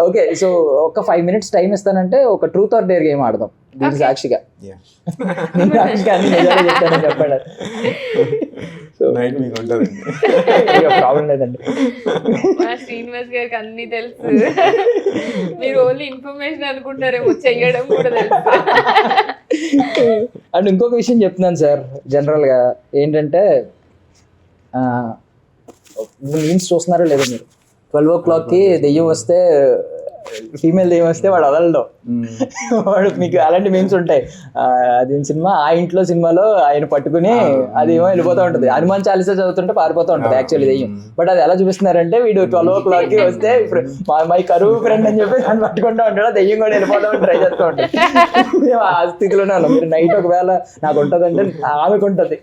ఓకే, సో ఒక 5 minutes టైం ఇస్తానంటే ఒక ట్రూత్ ఆర్ డేర్ గేమ్ ఆడదాం దీని సాక్షిగా. చెప్పాడు ప్రాబ్లం లేదండి. శ్రీనివాస్ గారికి అన్ని తెలుసు, మీరు ఓన్లీ ఇన్ఫర్మేషన్ అనుకుంటారేమో, చెయ్యడం కూడా తెలుసు. అండ్ ఇంకొక విషయం చెప్తున్నాను సార్, జనరల్ గా ఏంటంటే మీన్స్ చూస్తున్నారో లేదో మీరు, 12 o'clock దెయ్యం వస్తే ఫీమేల్ దెయ్యం వస్తే వాడు వదలడం, వాడు మీకు అలాంటి మీమ్స్ ఉంటాయి. అది సినిమా ఆ ఇంట్లో సినిమాలో ఆయన పట్టుకుని అది ఏమో వెళ్ళిపోతూ ఉంటుంది, హనుమాన్ చాలీసా చదువుతుంటే పారిపోతూ ఉంటుంది యాక్చువల్లీ దెయ్యం. బట్ అది ఎలా చూపిస్తున్నారంటే వీడు 12 o'clock వస్తే మై కరువు ఫ్రెండ్ అని చెప్పి దాన్ని పట్టుకుంటూ ఉంటాడు, దెయ్యం కూడా వెళ్ళిపోతామని ట్రై చేస్తూ ఉంటాడు. మేము ఆ స్థితిలోనే ఉన్నాం. మీరు నైట్ ఒకవేళ నాకు ఉంటుంది అంటే ఆమెకు ఉంటుంది.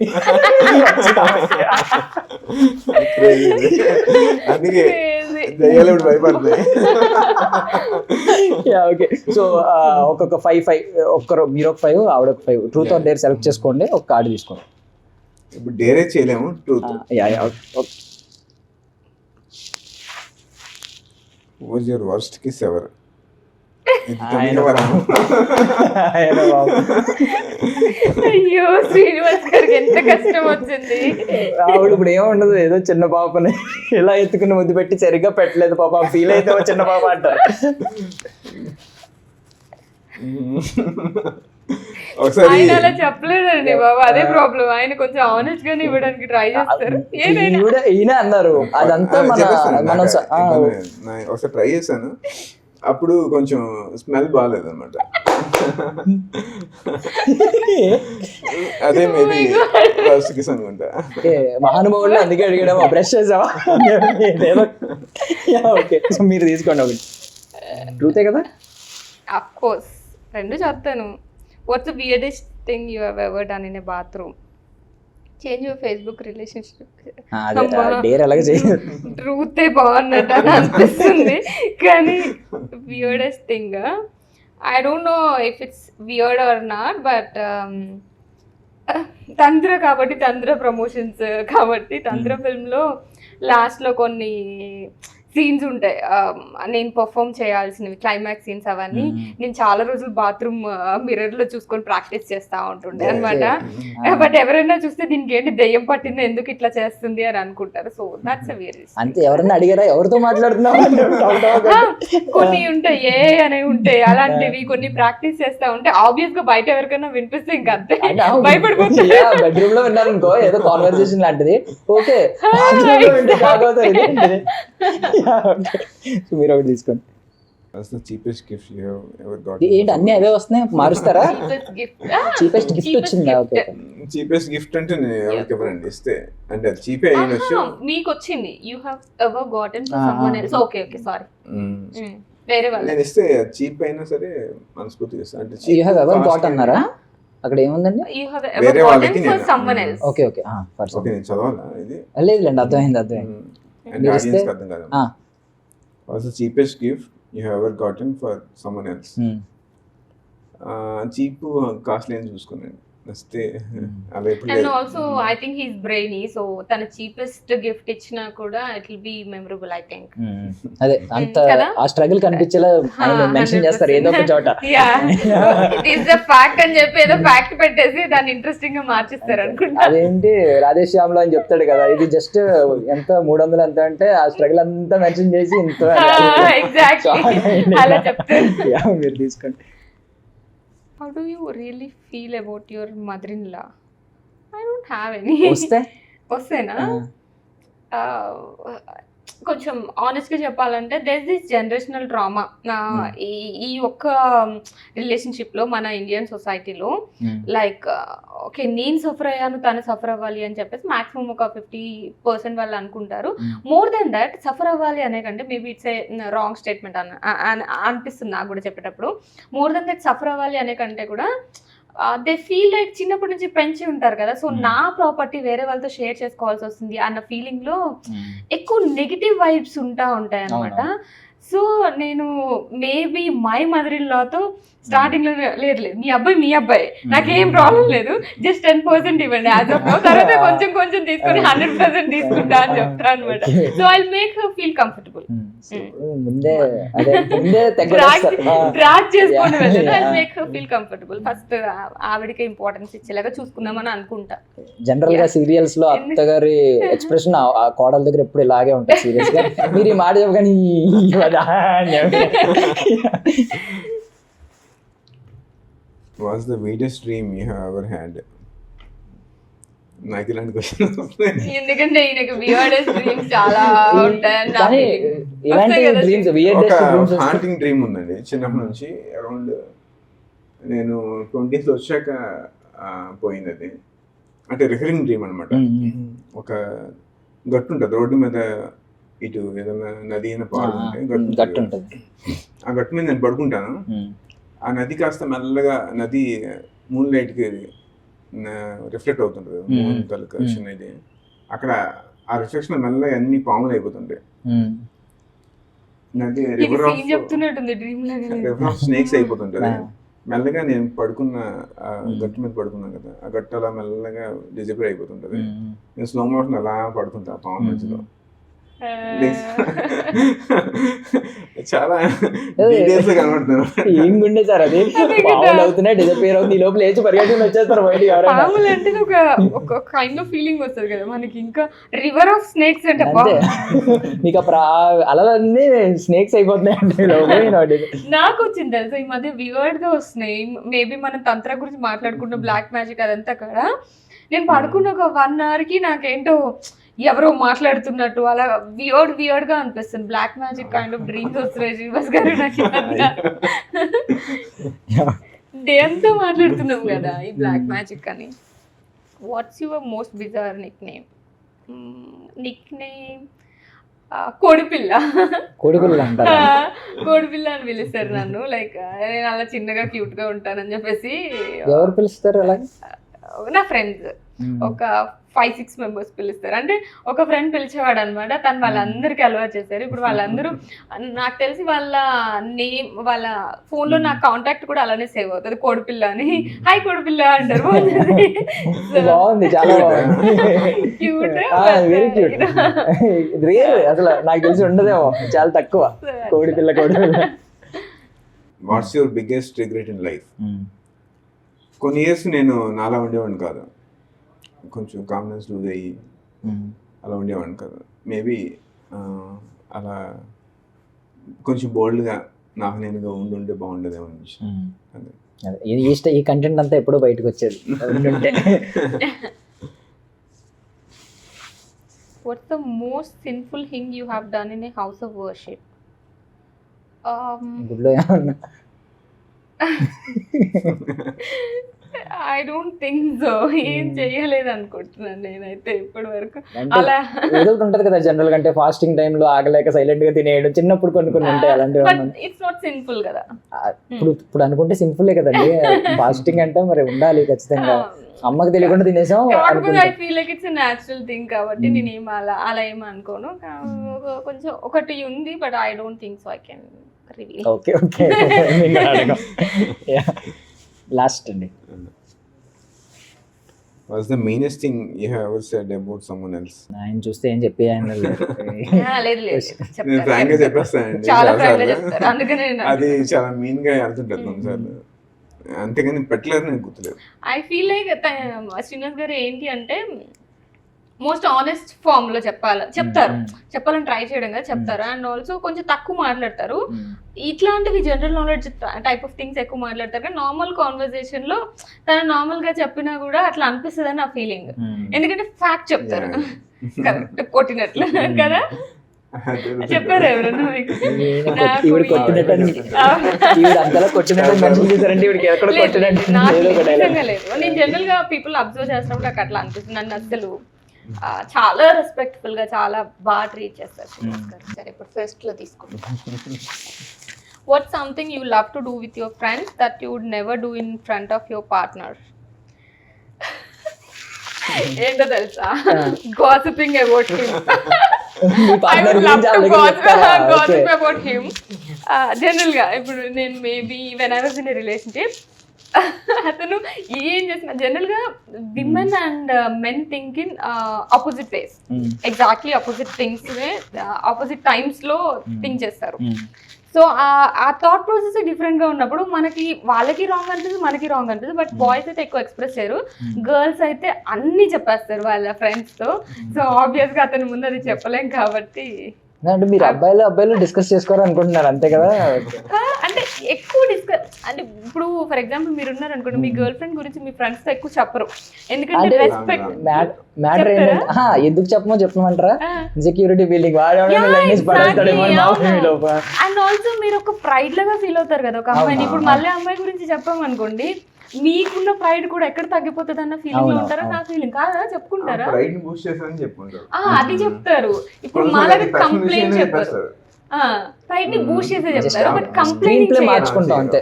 ఓకే, సో ఒక్కొక్క 5 ఒక్కరు మీరు ఒక 5 ఆవిడ ఒక 5 ట్రూత్ ఆర్ డేర్ సెలెక్ట్ చేసుకోండి, ఒక కార్డు తీసుకోండి. ఇప్పుడు డేరే చేయలేము, truth. What was your worst kiss ever? అయ్యో శ్రీనివాస్ గారికి ఎంత కష్టం వచ్చింది. ఆవిడ ఇప్పుడు ఏముండదు, ఏదో చిన్న పాపని ఇలా ఎత్తుకుని ముద్దు పెట్టి సరిగ్గా పెట్టలేదు పాప, ఫీల్ అయితే చిన్న పాప అంటారు. ఆయన అలా చెప్పలేదండి బాబా, అదే ప్రాబ్లం. ఆయన కొంచెం ఆనెస్ట్ గానే ఇవ్వడానికి ట్రై చేస్తారు. ఈయన అన్నారు అదంతా మనం ఒకసారి ట్రై చేశాను, అప్పుడు కొంచెం స్మెల్ బాగాలేదు అనమాట. అదే మేబీ ఫస్ట్ కిస్ అనుకుంటా. మహానుభావులు అందుకే అడిగాడు, బ్రష్ చేసావా? ఓకే, సో మీరు తీసుకోండి ఒకటి. ట్రూతే కదా? అఫ్ కోర్స్ రెండు చెప్తాను. What's the weirdest thing you have ever done in a bathroom? Change your Facebook relationship. ట్రూతే బాగున్నట్టు అని అనిపిస్తుంది, కానీ weirdest thing I don't know if it's weird or not, but తంత్ర కాబట్టి, తంత్ర ప్రమోషన్స్ కాబట్టి, తంత్ర ఫిల్మ్లో లాస్ట్లో కొన్ని సీన్స్ ఉంటాయి నేను పర్ఫామ్ చేయాల్సినవి, క్లైమాక్స్ సీన్స్. అవన్నీ నేను చాలా రోజులు బాత్రూమ్ మిర్రర్ లో చూసుకొని ప్రాక్టీస్ చేస్తా ఉంటుండే అనమాట. బట్ ఎవరైనా చూస్తే దీనికి ఏంటి దెయ్యం పట్టింది, ఎందుకు ఇట్లా చేస్తుంది అని అనుకుంటారు. సో దట్స్ అంతే. ఎవరైనా అడిగారా ఎవరితో మాట్లాడుతున్నావు? కొన్ని ఉంటాయి, ఏ అనేవి ఉంటాయి, అలాంటివి కొన్ని ప్రాక్టీస్ చేస్తా ఉంటే ఆబ్వియస్ గా బయట ఎవరికైనా వినిపిస్తే ఇంకా అంతే భయపడిపోతుంది. బెడ్రూమ్ లో విన్నారనుకో ఏదో కాన్వర్సేషన్ లాంటిది, ఓకే మీరు ఒకటి తీసుకోండి. ఏంటి అన్ని అవే వస్తున్నాయి, మారుస్తారా? చీపెస్ట్ గిఫ్ట్ వచ్చిందా? ఓకే, చీపెస్ట్ గిఫ్ట్ అంటే నేను ఎవరికి ఎవరండి ఇస్తే అంటే అది చీపే అయ్యొచ్చు. మీకు వచ్చింది you have ever gotten from someone else. Okay okay sorry, వేరే వాళ్ళు నేను ఇస్తే చీప్ అయినా సరే మనస్ఫూర్తిగా ఇస్తా. అంటే యు హావ్ ఎవర్ గాట్ అన్నారా? అక్కడ ఏముందండి? You have ever gotten for someone else. Okay okay, okay నేను చదవాలా ఇది? లేదులేండి, అర్థమైంది. అండ్ మీరు ఆడియన్స్ ఇస్తే అర్థం కాదు. ఆ, what's the cheapest gift you have ever గాటన్ for someone else? Cheap costly అని చూసుకున్నాను వస్తే అలా ఎప్పుడు అండ్ లేదు. Also I think he's brainy, so తన చీపెస్ట్ గిఫ్ట్ ఇచ్చినా కూడా it will be memorable I think. అదే అంత కదా? ఆ స్ట్రగుల్ కనిపించేలా మెన్షన్ చేస్తారు ఏదో ఒక చోట. ఇట్ ఈస్ ద ఫ్యాక్ట్ అని చెప్పి ఏదో ఫ్యాక్ట్ పెట్టేసి దాన్ని ఇంట్రెస్టింగ్ గా మార్చిస్తారు అనుకుంటా. అదేంటి రాధేశ్యామ్లో అని చెప్తాడు కదా, ఇది జస్ట్ ఎంత 300 ఎంత అంటే ఆ స్ట్రగుల్ అంతా మెన్షన్ చేసి ఇంత ఎగ్జాక్ట్లీ అలా చెప్తారు. Yeah, మీరు తీసుకోండి. How do you really feel about your mother-in-law? I don't have any. వస్తేనా కొంచెం ఆనెస్ట్గా చెప్పాలంటే దేర్ దిస్ జనరేషనల్ డ్రామా ఈ ఒక్క రిలేషన్షిప్లో మన ఇండియన్ సొసైటీలో. లైక్ ఓకే నేను సఫర్ అయ్యాను తను సఫర్ అవ్వాలి అని చెప్పేసి మాక్సిమం ఒక 50% వాళ్ళు అనుకుంటారు. మోర్ దెన్ దట్ సఫర్ అవ్వాలి అనే కంటే maybe it's a wrong statement అనిపిస్తుంది నాకు కూడా చెప్పేటప్పుడు. మోర్ దెన్ దట్ సఫర్ అవ్వాలి అనే కంటే కూడా దే ఫీల్ లైక్ చిన్నప్పటి నుంచి పెంచి ఉంటారు కదా, సో నా ప్రాపర్టీ వేరే వాళ్ళతో షేర్ చేసుకోవాల్సి వస్తుంది అన్న ఫీలింగ్ లో ఎక్కువ నెగిటివ్ వైబ్స్ ఉంటాయి అన్నమాట. సో నేను మేబీ మై మదర్ ఇన్ లాతో స్టార్టింగ్ లో లేదు మీ అబ్బాయి నాకేం ప్రాబ్లం లేదు, జస్ట్ 10% ఇవ్వండి యాజ్ ఆఫ్ నౌ, తర్వాత కొంచెం కొంచెం తీసుకొని 100% తీసుకుంటా అని చెప్తా అనమాట. So I make her feel comfortable. Drag చేసుకొని వెళ్ళదు, I make her feel comfortable. First ఆవిడకి ఇంపార్టెన్స్ ఇచ్చేలాగా చూసుకుందామని అనుకుంటా. జనరల్ గా సీరియల్స్ లో అత్తగారి ఎక్స్ప్రెషన్ ఆ కోడల దగ్గర ఎప్పుడు ఇలాగే ఉంటుంది సీరియస్ గా. మీరు ఈ మాట చెప్పగానే What's the weirdest dream you have ever had? నాకు ఇలాంటి క్వశ్చన్ ఎందుకంటే ఈయనకి weirdest dreams చాలా ఉంటాయని నా కానీ feeling. ఇలాంటి వస్తాయి కదా డ్రీమ్స్ ఒక హాంటింగ్ డ్రీమ్ ఉందండి చిన్నప్పటి నుంచి. అరౌండ్ నేను 20s వచ్చాక పోయింది అది. అంటే రికరింగ్ డ్రీమ్ అనమాట. ఒక గట్టు ఉంటుంది రోడ్డు మీద, ఇటు ఏదైనా నది అయినా పాడు ఉంటే గట్టు ఉంటుంది. ఆ గట్టు మీద నేను పడుకుంటాను. ఆ నది కాస్త మెల్లగా నది మూన్ లైట్కి రిఫ్లెక్ట్ అవుతుంటుంది, మూన్ తాలూకా విషయం ఇది. అక్కడ ఆ రిఫ్లెక్షన్ మెల్లగా అన్ని పాములు అయిపోతుంటాయి. నది రివర్ ఆఫ్ స్నేక్స్ అయిపోతుంటది. మెల్లగా నేను పడుకున్న గట్టు మీద పడుకున్నాను కదా, ఆ గట్టు అలా మెల్లగా డిజపేర్ అయిపోతుంటది. నేను స్లో మోషన్ అలా పడుతుంటా ఆ పాము మధ్యలో. చాలా డీటెయిల్స్ కనబడుతున్నాను. ఏం గుండె సార్ అది, పావులు అవుతున్నాయి డిజపేర్ అవుతుంది, ఈ లోపల లేచి పరిగెట్టుకుని వచ్చేస్తారు బయటికి. పాములు అంటే ఒక కైండ్ ఆఫ్ ఫీలింగ్ వస్తుంది కదా మనకి. ఇంకా రివర్ ఆఫ్ స్నేక్స్ అంటే అంతే, నీకు అలలన్నీ స్నేక్స్ అయిపోతున్నాయి అంటే నాకు వచ్చింది తెలుసా ఈ మధ్య వివర్డ్ గా వస్తున్నాయి. మేబీ మనం తంత్ర గురించి మాట్లాడుకుంటున్న బ్లాక్ మ్యాజిక్ అదంతా కూడా. నేను పడుకున్న ఒక 1 hour కి నాకేంటో ఎవరో మాట్లాడుతున్నట్టు అలా వియర్డ్ గా అనిపిస్తుంది. Black magic kind of dreams వస్తున్నాయి శ్రీనివాస్ గారు నాకు. డే అంతా మాట్లాడుతున్నాం కదా ఈ బ్లాక్ మ్యాజిక్ అని. What's your most bizarre nickname? కోడిపిల్ల. కోడిపిల్ల అంటారు. కోడిపిల్ల అని పిలుస్తారు నన్ను. లైక్ నేను అలా చిన్నగా క్యూట్ గా ఉంటానని చెప్పేసి. ఎవరు పిలుస్తారు అలా? నా ఫ్రెండ్స్ ఒక 5-6 మెంబర్స్ పిలుస్తారు. అంటే ఒక ఫ్రెండ్ పిలిచేవాడు అనమాట, తను వాళ్ళందరికీ అలవాటు చేశారు. ఇప్పుడు వాళ్ళందరూ నాకు తెలిసి వాళ్ళ నేమ్ వాళ్ళ ఫోన్ లో నా కాంటాక్ట్ కూడా అలానే సేవ్ అవుతుంది, కోడిపిల్ల అని. హాయ్ కోడిపిల్ల అంటారు. బాగుంది, చాలా బాగుంది, క్యూట్, వెరీ క్యూట్. రేర్ అసలు నాకు తెలిసి ఉండదేమో, చాలా తక్కువ కోడిపిల్ల. What's your biggest regret in life? కొన్ని ఇయర్స్ నేను నాలా ఉండేవాడిని కాదు, కొంచెం కాన్ఫిడెన్స్ లూజ్ అయ్యి అలా ఉండేవాడిని కాదు. మేబీ అలా కొంచెం బోల్డ్గా నాకు నేనుగా ఉండుంటే బాగుండేదేమో అనిపించింది. ఈ కంటెంట్ అంతా ఎప్పుడో బయటకు వచ్చేది. What's the most sinful thing you have done in a house of worship? గుడ్లో ఏమన్నా? I don't think so. ఏం చెయ్యలేదు అనుకుంటున్నాను నేనైతే ఇప్పటి వరకు. అలా ఏదో ఒకటి ఉంటది కదా జనరల్ గా, అంటే ఫాస్టింగ్ టైమ్ లో ఆగలేక సైలెంట్ గా తినేయడం, చిన్నప్పుడు కొన్ని ఉంటాయి అలాంటివి. ఇట్స్ నాట్ సింపుల్ కదా. ఇప్పుడు అనుకుంటే సింపులే కదండి, ఫాస్టింగ్ అంటే మరి ఉండాలి ఖచ్చితంగా. అమ్మకి తెలియకుండా తినేసాం కాకపోతే I feel like it's natural thing కాబట్టి నేను ఏం అలా ఏం అనుకోను. కొంచెం ఒకటి ఉంది but I don't think so I can reveal. Okay last అండి. What's the meanest thing you have ever said about someone else? ఆయన చూస్తే ఏం చెప్పి ఆయన లేదు నేను ఫ్రాంక్ గా చెప్పేస్తానండి చాలా ఫ్రాంక్ గా చెప్తారు, అందుకనే అది చాలా మీన్ గా వెళ్తుంటది కొన్నిసార్లు, అంతేగాని పెట్టలేదు నాకు గుర్తులేదు. ఐ ఫీల్ లైక్ శ్రీనివాస్ గారు ఏంటి అంటే మోస్ట్ ఆనెస్ట్ ఫామ్ లో చెప్పాలని ట్రై చేయడం కదా చెప్తారు. అండ్ ఆల్సో కొంచెం తక్కువ మాట్లాడతారు. ఇట్లాంటివి general knowledge type of things ఎక్కువ మాట్లాడతారు. కానీ నార్మల్ కాన్వర్సేషన్ లో తను నార్మల్ గా చెప్పినా కూడా అట్లా అనిపిస్తుంది అని నా ఫీలింగ్. ఎందుకంటే ఫ్యాక్ట్ చెప్తారు కరెక్ట్ కొట్టినట్లు కదా. చెప్పారు ఎవరన్నా మీకు? నేను జనరల్ గా పీపుల్ అబ్జర్వ్ చేసినప్పుడు నాకు అట్లా అనిపిస్తుంది. నన్ను అసలు చాలా రెస్పెక్ట్ఫుల్ గా చాలా బాగా ట్రీట్ చేస్తారు. సరే ఇప్పుడు ఫస్ట్ లో తీసుకుంటాం. What something you love to do with your friends that you would never do in front of your partner? ఏంటో తెలుసా? Gossiping about him. I would love to gossip about him. General గా ఇప్పుడు నేను maybe when I was in a relationship అతను ఏం చేసిన general గా women and men think in opposite ways, exactly opposite things opposite times లో think చేస్తారు. So ఆ థాట్ ప్రాసెస్ డిఫరెంట్ గా ఉన్నప్పుడు వాళ్ళకి రాంగ్ అనిపిస్తుంది, మనకి రాంగ్ అనిపిస్తుంది. బట్ బాయ్స్ అయితే ఎక్కువ ఎక్స్ప్రెస్ చేయరు, గర్ల్స్ అయితే అన్ని చెప్పేస్తారు వాళ్ళ ఫ్రెండ్స్ తో. సో ఆబ్వియస్ గా అతని ముందు అది చెప్పలేం కాబట్టి. అంటే మీరు అబ్బాయిలు డిస్కస్ చేసుకోరు అనుకుంటున్నారు అంతే కదా? అంటే ఎక్కువ అంటే ఇప్పుడు ఫర్ ఎగ్జాంపుల్ మీరు ఉన్నారు అనుకోండి, మీ గర్ల్ ఫ్రెండ్ గురించి మీ ఫ్రెండ్స్ తో ఎక్కువ చెప్పరు. ఎందుకంటే రెస్పెక్ట్ మ్యాటర్ ఏంటంటే ఎందుకు చెప్పమంటారా? ఇన్సెక్యూరిటీ ఫీలింగ్ అండ్ ఆల్సో మీరు ఒక ప్రైడ్ లాగా ఫీల్ అవుతారు కదా ఒక అమ్మాయిని. ఇప్పుడు మళ్ళీ అమ్మాయి గురించి చెప్పామనుకోండి, మీకున్న ప్రైడ్ కూడా ఎక్కడ తగ్గిపోతుంది అన్న ఫీలింగ్ లో ఉంటారా? నా ఫీలింగ్ కాదా? చెప్పుకుంటారా? అది చెప్తారు. ఇప్పుడు మాలాగా కంప్లైంట్ చెప్పారు, ప్రైడ్ ని బూస్ట్ చేసే చెప్తారు, బట్ కంప్లైంట్ మార్చుకుంటాం అంతే.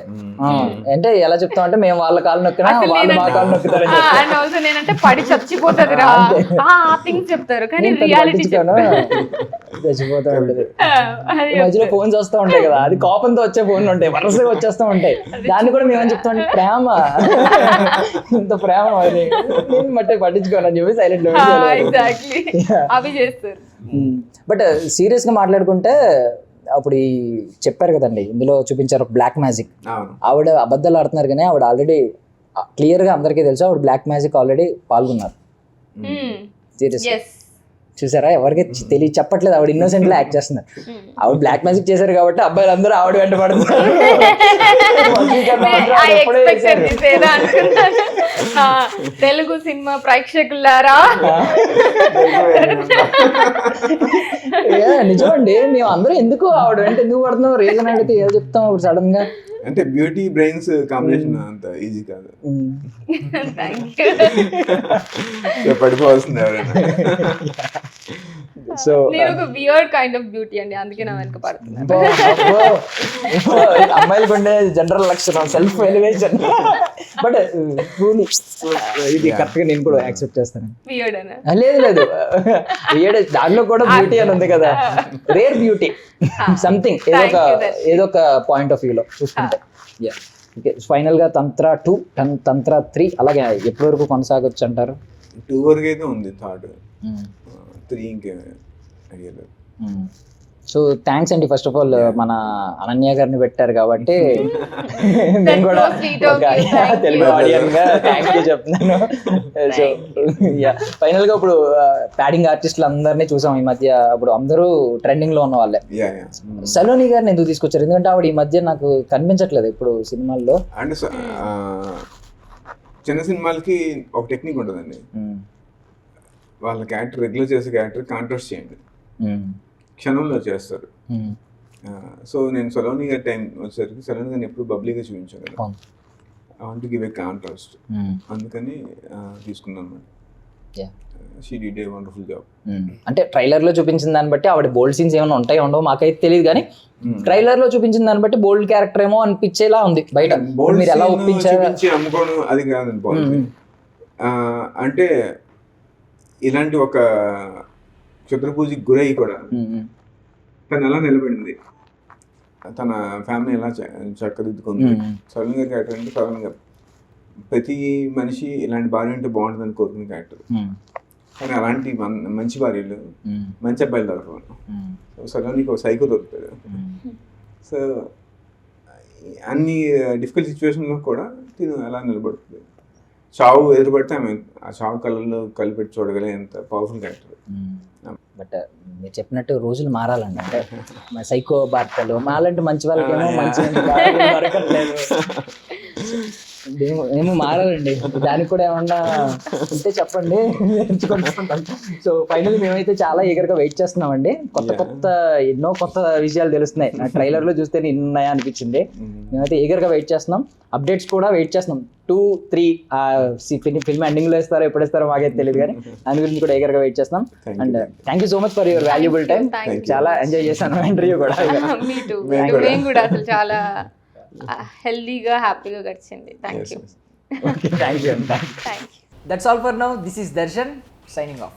అంటే ఎలా చెప్తాం అంటే మేము వాళ్ళ కాళ్ళు నొక్కినా వాళ్ళు మా కాళ్ళు నొక్కుతారు. అండ్ ఆల్సో నేనంటే పడి చచ్చిపోతుంది రా ఆ థింగ్స్ చెప్తారు, కానీ రియాలిటీ చచ్చిపోతూ ఉంటుంది. మధ్యలో ఫోన్స్ వస్తూ ఉంటాయి కదా, అది కోపంతో వచ్చే ఫోన్లు ఉంటాయి, వరుసగా వచ్చేస్తూ ఉంటాయి. దాన్ని కూడా మేమని చెప్తాం ప్రేమ, ఇంత ప్రేమ అది మట్టి పట్టించుకోవాలని చెప్పి సైలెంట్ ఎగ్జాక్ట్లీ అవి చేస్తారు. బట్ సీరియస్ గా మాట్లాడుకుంటే అప్పుడు చెప్పారు కదండి, ఇందులో చూపించారు బ్లాక్ మ్యాజిక్. ఆవిడ అబద్ధాలు ఆడుతున్నారు కానీ ఆవిడ ఆల్రెడీ క్లియర్ గా అందరికీ తెలుసు ఆవిడ బ్లాక్ మ్యాజిక్ ఆల్రెడీ పాల్గొన్నారు. సీరియస్ చూసారా? ఎవరికి చెప్పట్లేదు, ఆవిడ ఇన్నోసెంట్ లా యాక్ట్ చేస్తున్నారు. ఆవిడ బ్లాక్ మ్యాజిక్ చేశారు కాబట్టి అబ్బాయిలు అందరూ ఆవిడ వెంట పడుతున్నారు. తెలుగు సినిమా ప్రేక్షకులారా, నిజమండి, మేము అందరూ ఎందుకు ఆవిడ వెంట ఎందుకు పడుతున్నాం రీజన్ అడిగితే ఏదో చెప్తాం అప్పుడు సడన్ గా. అంటే బ్యూటీ బ్రెయిన్స్ కాంబినేషన్ అంత ఈజీ కాదు, పడిపోవాల్సింది ఎవరైనా. సో నేను ఒక వియర్డ్ కైండ్ ఆఫ్ బ్యూటీ అండి, అందుకే నా వెనక పడుతున్నాను. అమ్మాయిలకు ఉండే జనరల్ లక్షణం సెల్ఫ్ ఎలివేషన్. బట్ ఇది కరెక్ట్ గా నేను కూడా యాక్సెప్ట్ చేస్తాను. వియర్డ్ అనా? లేదు వియర్డ్, దాంట్లో కూడా బ్యూటీ అని ఉంది కదా, రేర్ బ్యూటీ సంథింగ్, ఏదో ఒక పాయింట్ ఆఫ్ వ్యూలో చూసుకుంటే. ఫైనల్ గా తంత్ర 2, తంత్ర 3 అలాగే ఎప్పటి వరకు కొనసాగొచ్చు అంటారు? 2 వరకు అయితే ఉంది, థర్డ్ 3 ఇంకే ఐడియా లేదు. సో థ్యాంక్స్ అండి, ఫస్ట్ ఆఫ్ ఆల్ మన అనన్య గారిని పెట్టారు కాబట్టి నేను కూడా తెలుగు ఆడియన్స్ గా థ్యాంక్ యూ చెప్తున్నాను. సో ఫైనల్ గా ఇప్పుడు ప్యాడింగ్ ఆర్టిస్టులు అందరినీ చూసాం ఈ మధ్య, ఇప్పుడు అందరూ ట్రెండింగ్ లో ఉన్న వాళ్ళే. సలోని గారిని ఎందుకు తీసుకొచ్చారు? ఎందుకంటే ఆవిడ ఈ మధ్య నాకు కనిపించట్లేదు ఇప్పుడు సినిమాల్లో. అంటే చిన్న సినిమాలకి ఒక టెక్నిక్ ఉంటుందండి, వాళ్ళ క్యారెక్టర్ రెగ్యులర్ చేసే క్యారెక్టర్ కాంట్రాస్ట్ చేయండి, క్షణంలో చేస్తారు. సో నేను సలోని గారి టైం వచ్చేసరికి సలోని గారిని ఎప్పుడు బబ్లీగా చూపించాను కదా, I want to give a contrast, అందుకని తీసుకున్నాను. She did a wonderful job. అంటే ట్రైలర్ లో చూపించిన దాన్ని బట్టి ఆవిడ బోల్డ్ సీన్స్ ఏమైనా ఉంటాయో ఉండవు మాకైతే తెలియదు, కానీ ట్రైలర్ లో చూపించిన దాన్ని బట్టి బోల్డ్ క్యారెక్టర్ ఏమో అనిపించేలా ఉంది బయట. మీరు ఎలా ఒప్పించారు అమ్ముకోను అది కాదండి, అంటే ఇలాంటి ఒక క్షుద్ర పూజకి గురయ్యి కూడా తను ఎలా నిలబడింది, తన ఫ్యామిలీ ఎలా చక్కదిద్దుకుంది. సడన్ గా క్యారెక్టర్ అంటే సడన్ గా ప్రతి మనిషి ఇలాంటి భార్య ఉంటే బాగుంటుందని కోరుకునే క్యారెక్టర్. కానీ అలాంటి మంచి భార్యలు మంచి అబ్బాయిలు దొరకవు. సడన్ ఒక సైకో దొరుకుతాడు. సో అన్ని డిఫికల్ట్ సిచ్యువేషన్లో కూడా తిను ఎలా నిలబడుతుంది, చావు ఎదురుపడితే ఆమె ఆ చావు కళ్ళల్లో కలిపెట్టి చూడగలే ఎంత పవర్ఫుల్ క్యారెక్టర్. బట్ మీరు చెప్పినట్టు రోజులు మారాలండి. అంటే సైకో భర్తలు మాలాంటి మంచి వాళ్ళకేమో మంచి భార్యలు దొరకట్లేదు. ఏమో మారాలండి. దానికి కూడా ఏమన్నా ఉంటే చెప్పండి, నేర్చుకుంటాం. సో ఫైనల్లీ మేమైతే చాలా ఈగర్గా వెయిట్ చేస్తున్నామండి. ఎన్నో కొత్త విషయాలు తెలుస్తున్నాయి. నా ట్రైలర్లో చూస్తే ఉన్నాయా అనిపించింది. మేమైతే ఈగర్గా వెయిట్ చేస్తున్నాం. అప్డేట్స్ కూడా వెయిట్ చేస్తున్నాం. 2-3 ఫిల్మ్ ఎండింగ్లో ఇస్తారో ఎప్పుడు ఇస్తారో మాకైతే తెలియదు, కానీ దాని గురించి కూడా ఈగర్గా వెయిట్ చేస్తున్నాం. And thank you so much for your valuable time. చాలా ఎంజాయ్ చేశాను ఇంటర్వ్యూ కూడా. మేము కూడా అసలు చాలా హెల్దీగా హ్యాపీగా గడిచింది. Thank you. Thank you. Thank you. That's all for now. This is Darshan signing off.